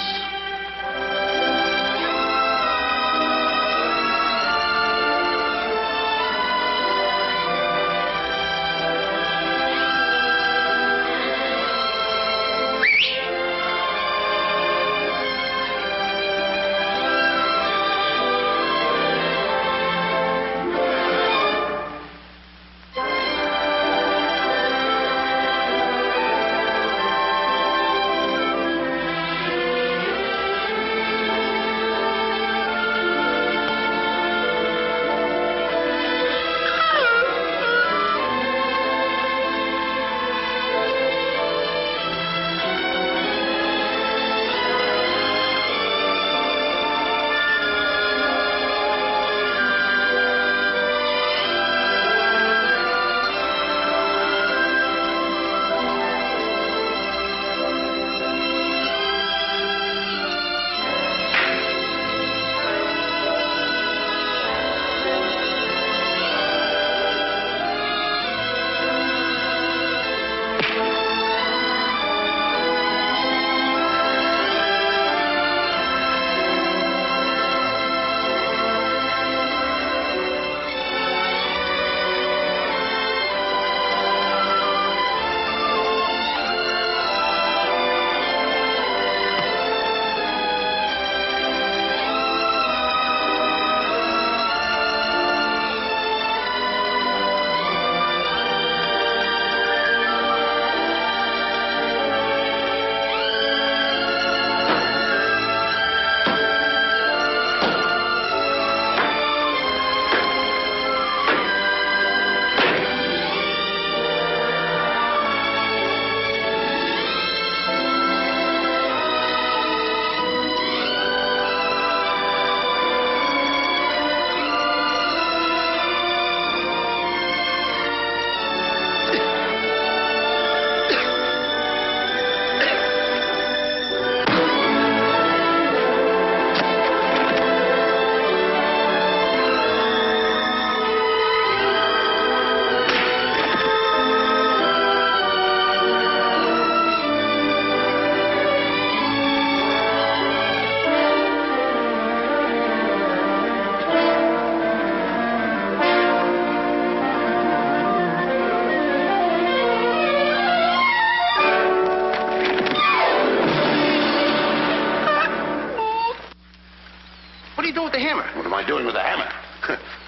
Speaker 5: What are you doing with the hammer?
Speaker 4: What am I doing with the hammer?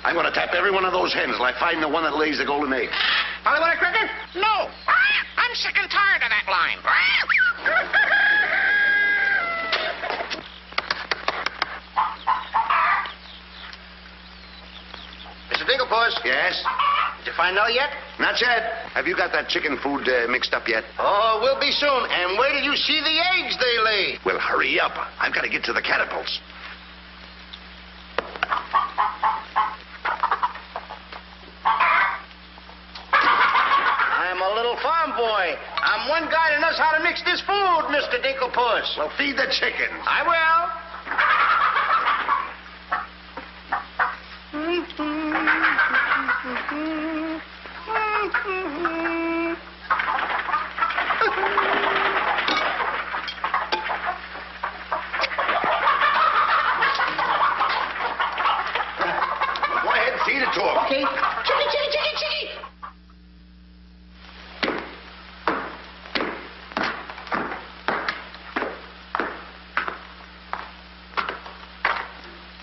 Speaker 4: I'm going to tap every one of those hens till I find the one that lays the golden egg.
Speaker 5: Polly, want a cracker?
Speaker 18: No. I'm sick and tired of that line.
Speaker 5: Mr. Dinklepuss?
Speaker 4: Yes?
Speaker 5: Did you find out yet?
Speaker 4: Not yet. Have you got that chicken food mixed up yet?
Speaker 5: Oh, we'll be soon. And wait till you see the eggs they lay.
Speaker 4: Well, hurry up. I've got to get to the catapults.
Speaker 5: I'm a little farm boy. I'm one guy that knows how to mix this food, Mr. Dinklepuss.
Speaker 4: Well, feed the chickens.
Speaker 5: I will.
Speaker 4: Go ahead and feed it to them.
Speaker 5: Okay.
Speaker 16: Chickie, chickie, chickie, chickie.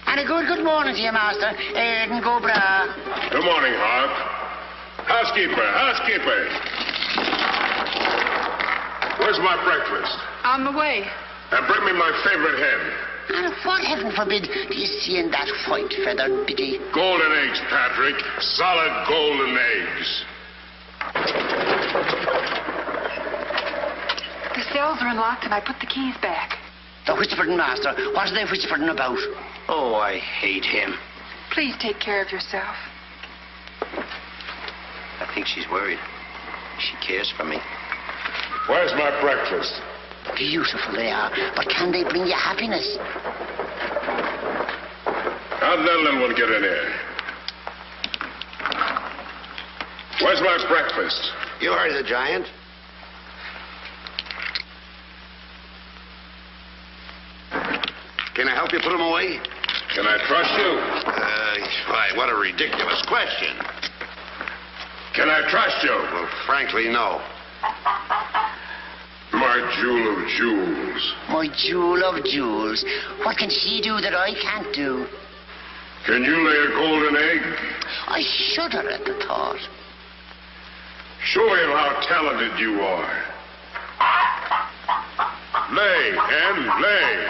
Speaker 16: And a good morning to you, Master. And go bra.
Speaker 17: Good morning, Hart. Housekeeper. Where's my breakfast?
Speaker 6: On the way.
Speaker 17: And bring me my favorite hen.
Speaker 16: And what, heaven forbid, do you see in that white-feathered biddy?
Speaker 17: Golden eggs, Patrick. Solid golden eggs.
Speaker 6: The cells are unlocked and I put the keys back.
Speaker 16: The whispering, Master. What are they whispering about?
Speaker 5: Oh, I hate him.
Speaker 6: Please take care of yourself.
Speaker 5: I think she's worried. She cares for me.
Speaker 17: Where's my breakfast?
Speaker 16: Beautiful they are, but can they bring you happiness?
Speaker 17: How'd that little one get in here? Where's my breakfast?
Speaker 4: You heard the giant. Can I help you put them away?
Speaker 17: Can I trust you?
Speaker 4: Why, what a ridiculous question.
Speaker 17: Can I trust you?
Speaker 4: Well, frankly, no.
Speaker 17: My jewel of jewels.
Speaker 16: My jewel of jewels. What can she do that I can't do?
Speaker 17: Can you lay a golden egg?
Speaker 16: I shudder at the thought.
Speaker 17: Show him how talented you are. Lay, hen, lay.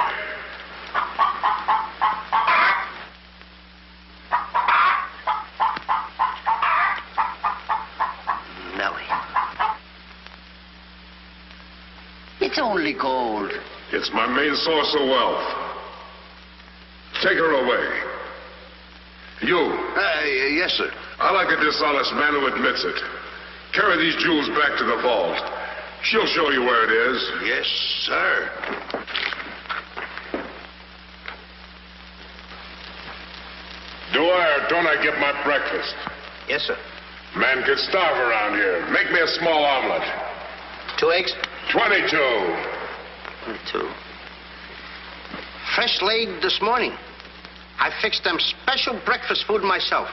Speaker 5: Nellie.
Speaker 16: It's only gold.
Speaker 17: It's my main source of wealth. Take her away. You.
Speaker 4: Yes, sir.
Speaker 17: I like a dishonest man who admits it. Carry these jewels back to the vault. She'll show you where it is.
Speaker 4: Yes, sir.
Speaker 17: Do I or don't I get my breakfast?
Speaker 5: Yes, sir.
Speaker 17: Man could starve around here. Make me a small omelet.
Speaker 5: 2 eggs?
Speaker 17: 22.
Speaker 5: 22. Fresh laid this morning. I fixed them special breakfast food myself.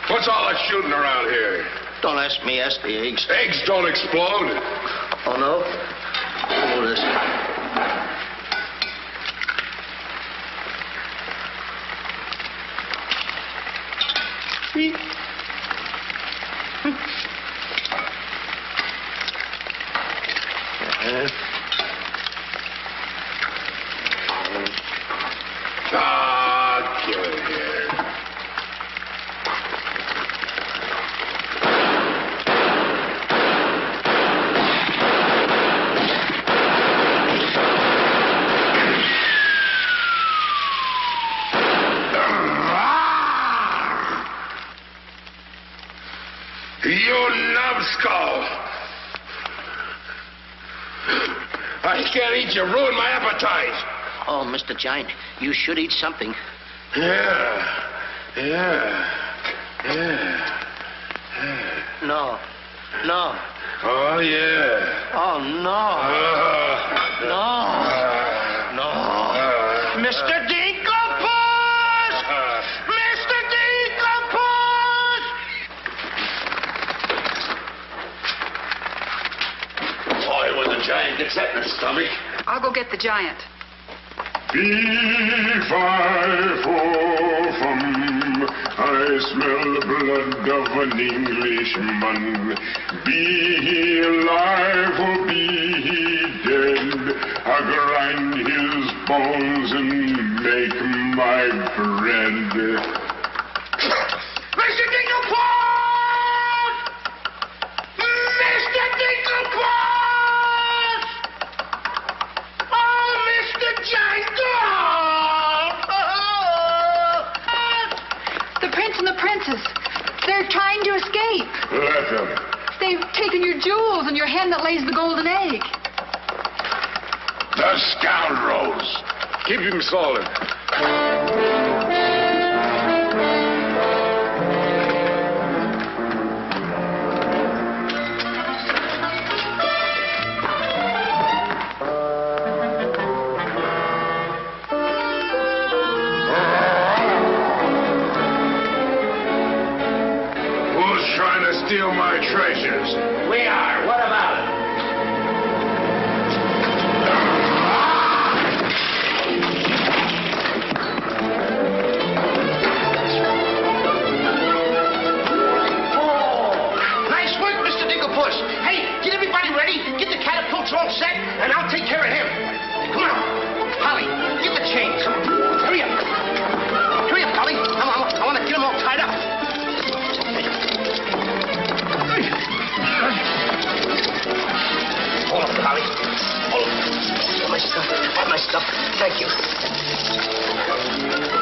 Speaker 17: What's all that shooting around here?
Speaker 5: Don't ask me, ask the eggs.
Speaker 17: Eggs don't explode.
Speaker 5: Oh, no? Oh, this.
Speaker 4: Give it here. You numbskull! I can't eat you. Ruin my appetite.
Speaker 11: Oh, Mr. Giant, you should eat something.
Speaker 4: Yeah.
Speaker 11: No.
Speaker 4: Oh, yeah.
Speaker 11: Oh, no. No. Mr. Dinklebus! Mr. Dinklebus!
Speaker 4: Boy, when the giant gets that in his stomach.
Speaker 6: I'll go get the giant.
Speaker 17: Fee-fi-fo-fum, I smell the blood of an Englishman. Be he alive or be he dead, I grind his bones and make my bread.
Speaker 4: Mr. Dinklebus! Mr. Dinklebus! Oh, Mr. Giant!
Speaker 6: The prince and the princess. They're trying to escape.
Speaker 17: Let them.
Speaker 6: They've taken your jewels and your hen that lays the golden egg.
Speaker 4: The scoundrels!
Speaker 17: Keep him solid.
Speaker 4: Steal my treasures.
Speaker 11: We are. What about it? Oh, nice work, Mr. Dinklebus. Hey, get everybody ready. Get the catapults all set, and I'll take care of him. Come on. Holly, get the chains. Come on. Hurry up. Hurry up, Holly. I want to get them all tied up. Hold up, Holly. Hold up. Get my stuff. Got my stuff. Thank you.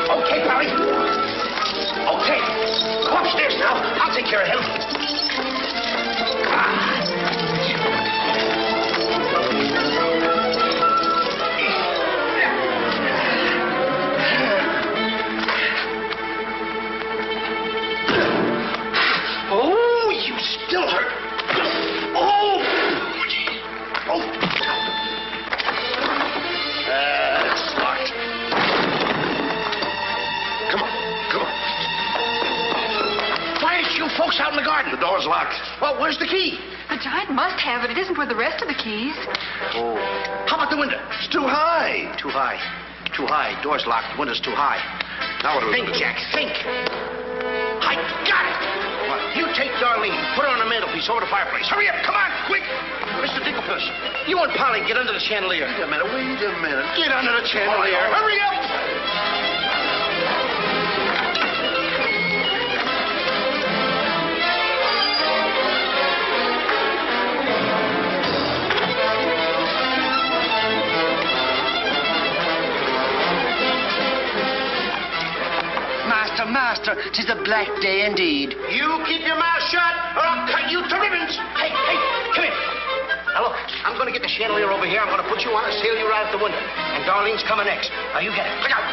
Speaker 11: Okay, Polly. Okay. Go upstairs now. I'll take care of him. Oh, you still hurt. It's locked. Come on. Why aren't you folks out in the garden?
Speaker 4: The door's locked.
Speaker 11: Well, where's the key?
Speaker 6: The giant must have it. It isn't with the rest of the keys.
Speaker 11: Oh. How about the window?
Speaker 4: It's too high.
Speaker 11: Too high. Door's locked. The window's too high.
Speaker 4: Now what do we
Speaker 11: Think,
Speaker 4: do?
Speaker 11: Jack, think. I got it. What? You take Darlene, put her on the mantelpiece over the fireplace. Hurry up, come on, quick. Mr. Dinklebus, you and Polly get under the chandelier.
Speaker 4: Wait a minute.
Speaker 11: Get under the chandelier. Hurry up.
Speaker 16: Master, 'tis a black day indeed.
Speaker 11: You keep your mouth shut, or I'll cut you to ribbons. Hey, come here. Now, look, I'm going to get the chandelier over here. I'm going to put you on and sail you right out the window. And Darlene's coming next. Now, you get it. Look out.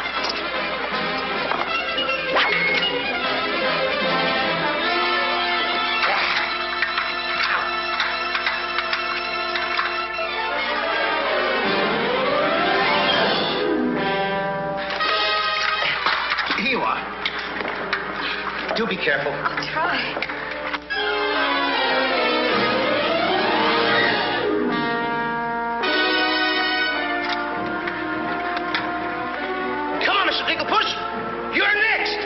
Speaker 11: Here you are. Do be careful.
Speaker 6: I'll try.
Speaker 11: Come on, Mr. Dinklebus. You're next.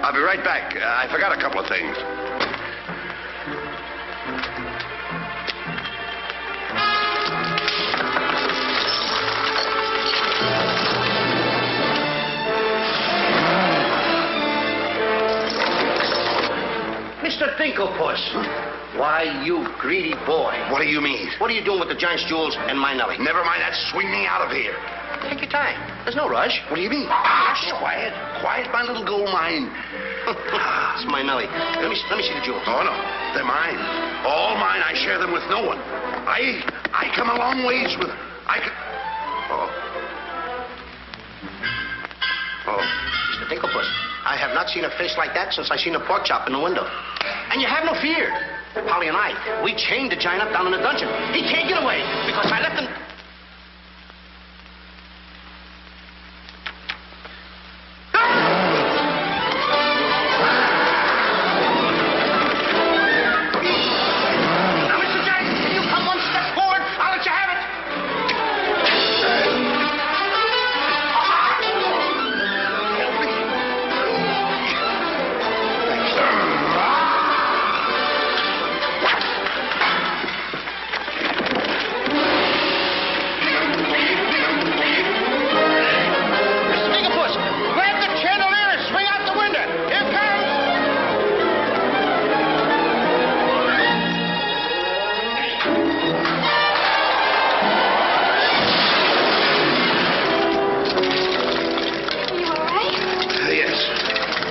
Speaker 4: I'll be right back. I forgot a couple of things.
Speaker 5: Mr. Dinklepuss. Why, you greedy boy.
Speaker 4: What do you mean?
Speaker 5: What are you doing with the giant's jewels and my Nellie?
Speaker 4: Never mind that. Swing me out of here.
Speaker 5: Take your time. There's no rush.
Speaker 4: What do you mean? Quiet. Quiet, my little gold mine.
Speaker 5: It's my Nellie. Let me see the jewels.
Speaker 4: Oh, no. They're mine. All mine. I share them with no one. I come a long ways with...
Speaker 5: Oh, Mr. Dinklepuss, I have not seen a face like that since I seen a pork chop in the window. And you have no fear. Polly and I, we chained the giant up down in the dungeon. He can't get away because I left him... Now, Mr. Giant, can you come one step forward? I'll let you have it.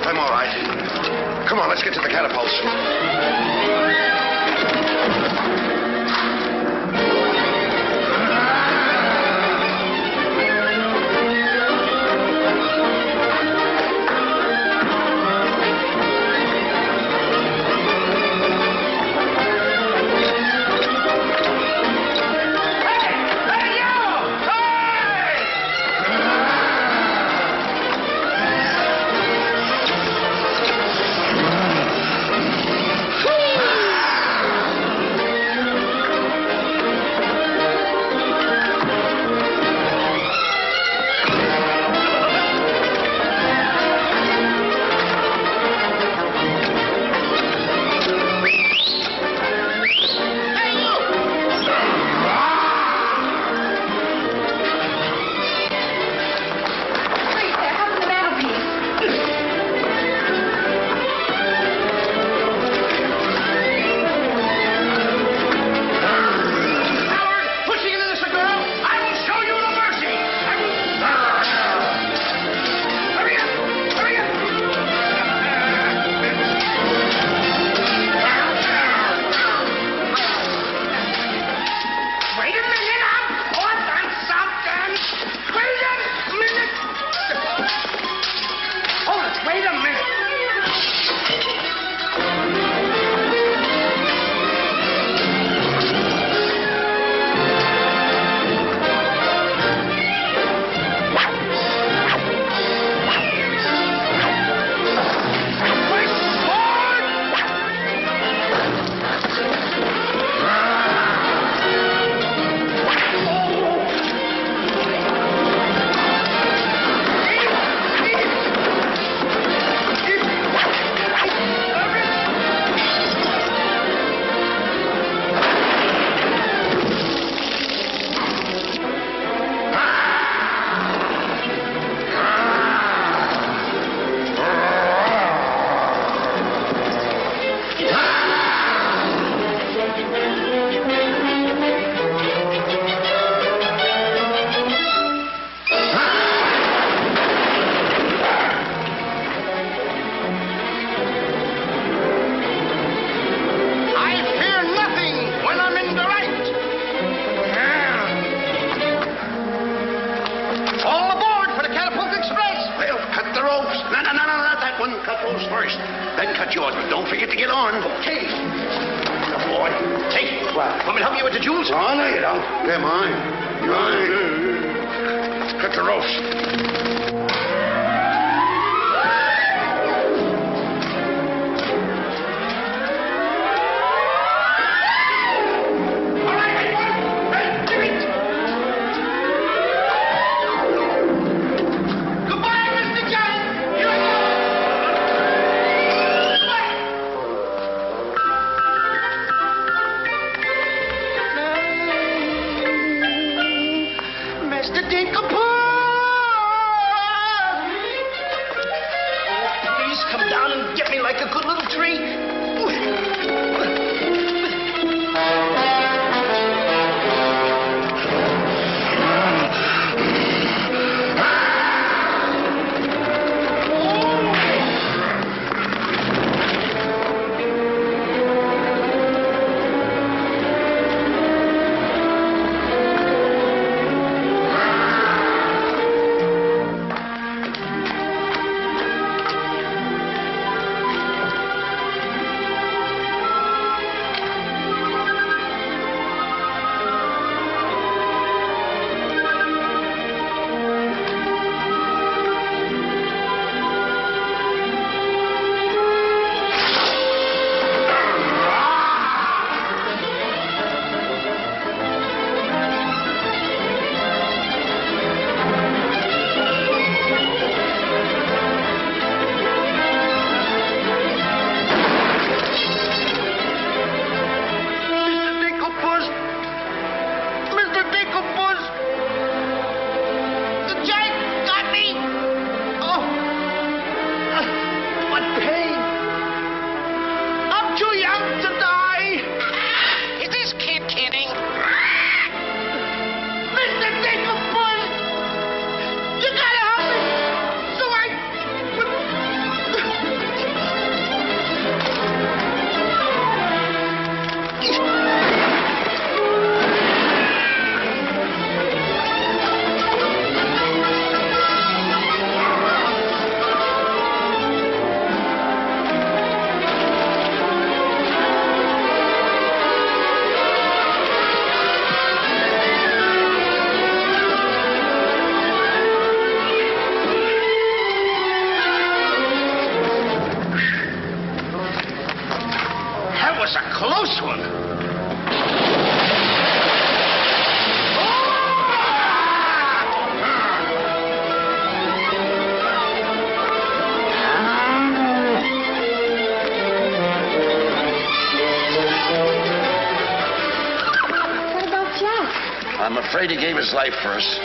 Speaker 4: I'm all right. Come on, let's get to the catapults. First, then cut yours, but don't forget to get on.
Speaker 5: Okay. Boy, take it. Want me to help you with the jewels?
Speaker 4: Oh, no, you don't. They're mine. Mine. Cut the ropes.
Speaker 11: a good little tree.
Speaker 4: I'm afraid he gave his life for us.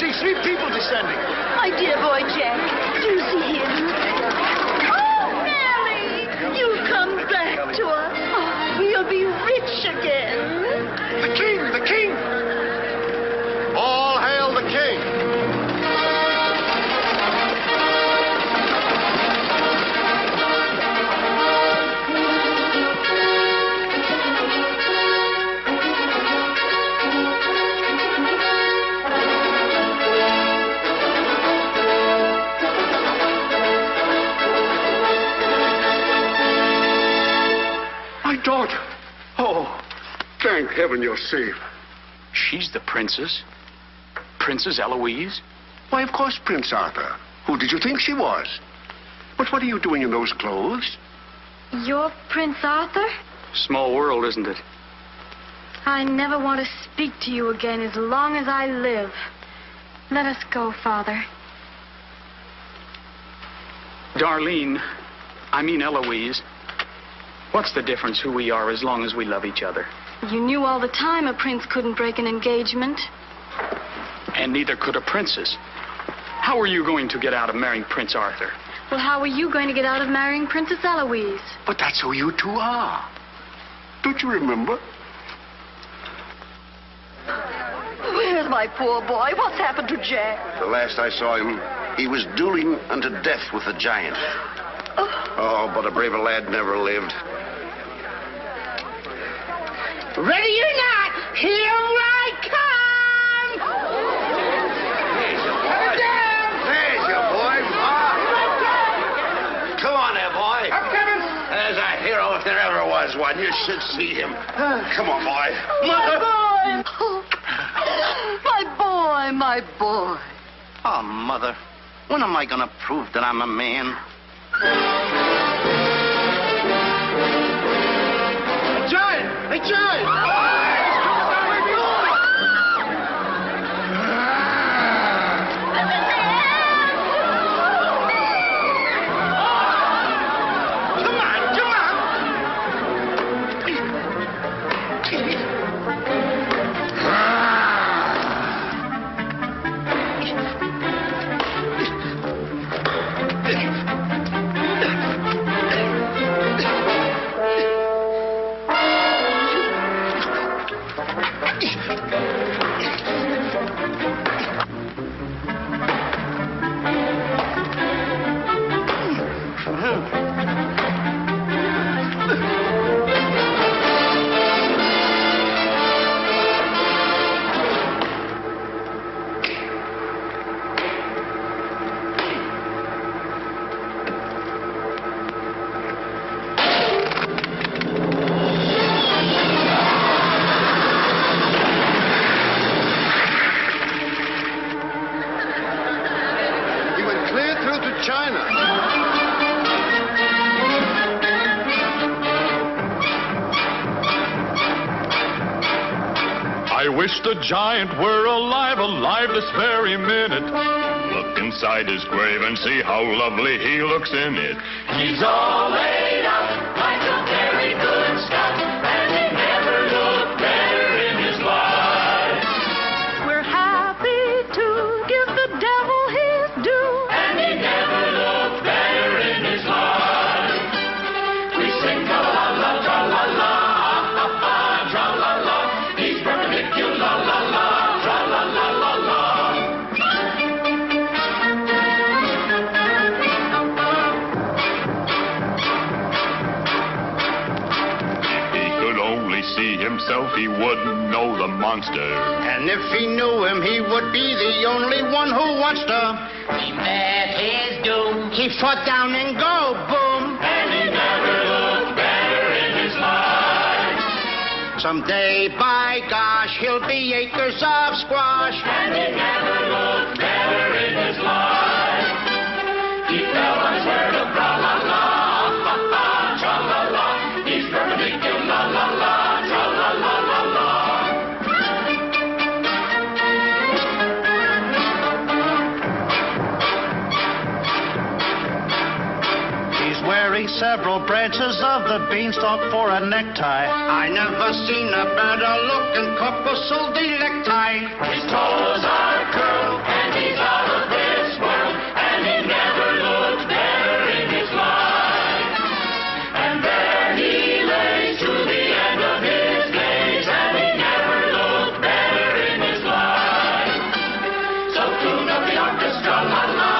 Speaker 11: see 3 people descending.
Speaker 8: My dear boy, Jack. Do you see him? Oh, Nellie! You've come back to us. Oh, we'll be rich again.
Speaker 11: The king! The king! All hail the king!
Speaker 4: daughter. Oh, thank heaven you're safe.
Speaker 2: She's the princess. Princess Eloise?
Speaker 4: Why, of course, Prince Arthur. Who did you think she was? But what are you doing in those clothes?
Speaker 3: You're Prince Arthur?
Speaker 2: Small world, isn't it?
Speaker 3: I never want to speak to you again as long as I live. Let us go, Father.
Speaker 2: Darlene, I mean Eloise. What's the difference who we are as long as we love each other?
Speaker 3: You knew all the time a prince couldn't break an engagement.
Speaker 2: And neither could a princess. How are you going to get out of marrying Prince Arthur?
Speaker 3: Well, how are you going to get out of marrying Princess Eloise?
Speaker 4: But that's who you two are. Don't you remember?
Speaker 9: Where's my poor boy? What's happened to Jack?
Speaker 7: The last I saw him, he was dueling unto death with a giant. Oh, but a braver lad never lived.
Speaker 16: Ready or not, here I come!
Speaker 7: There's your boy. Come on there, boy.
Speaker 16: I'm coming.
Speaker 7: There's a hero if there ever was one. You should see him. Come on, boy.
Speaker 9: My boy! My boy, my boy.
Speaker 11: Oh, Mother, when am I going to prove that I'm a man?
Speaker 16: Giant! Hey, Giant!
Speaker 13: I wish the giant were alive this very minute. Look inside his grave and see how lovely he looks in it.
Speaker 12: He's all laid out like a very good scout, and he never looked better in his life.
Speaker 3: We're happy to give the devil his due,
Speaker 12: and he never looked better in his life. We sing tra-la-la, tra-la-la, ah-ha-ha, tra-la-la. He's perpendicular, la-la-la, tra-la-la-la-la.
Speaker 13: See himself, he wouldn't know the monster.
Speaker 11: And if he knew him, he would be the only one who wants to.
Speaker 16: He met his doom.
Speaker 11: He fought down and go boom.
Speaker 12: And he never looked better in his life.
Speaker 11: Someday, by gosh, he'll be acres of squash.
Speaker 12: And he never looked better in his life. He fell on his word of tra-la-la, ah-ha-ha, tra-la-la. He's perpendicular, la-la-la.
Speaker 11: Wearing several branches of the beanstalk for a necktie. I never seen a better looking couple so delecti.
Speaker 12: His toes are curled and he's out of this world, and he never looked better in his life. And there he lays to the end of his days, and he never looked better in his life. So tune up the orchestra, la la,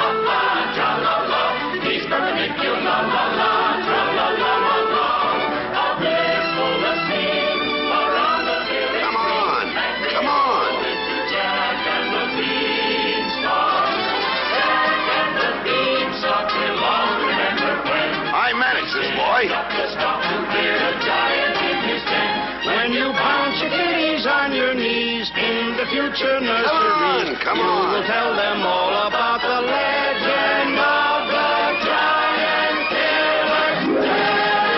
Speaker 12: ah ah, tra la la. He's perpendicular, la la, tra la la la la. A blissful asleep around the village.
Speaker 7: Come on.
Speaker 12: Jack and the
Speaker 4: Princess boy.
Speaker 11: When you bounce your kitties on your knees in the future nursery,
Speaker 4: Come
Speaker 11: you
Speaker 4: on.
Speaker 11: will tell them all about the legend of the giant killer.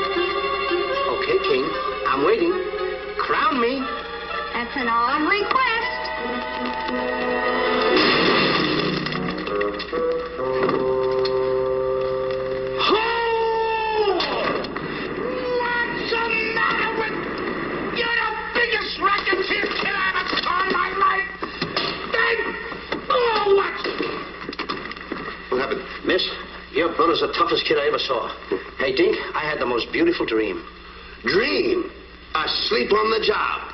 Speaker 11: Okay, King, I'm waiting. Crown me.
Speaker 1: That's an odd request.
Speaker 12: What's the matter with... You're the biggest racketeer kid I ever saw in my life. What?
Speaker 11: What happened? Miss, your brother's the toughest kid I ever saw. Hey, Dink, I had the most beautiful dream.
Speaker 4: Dream? Asleep on the job.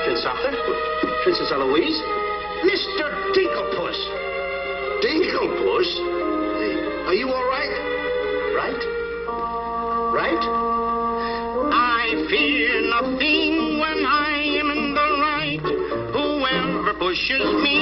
Speaker 11: Prince Arthur? Princess Eloise? Mr. Dinklepuss!
Speaker 4: Dinklepuss? Are you all right?
Speaker 11: Right? Right?
Speaker 12: I fear nothing when I am in the right. Whoever pushes me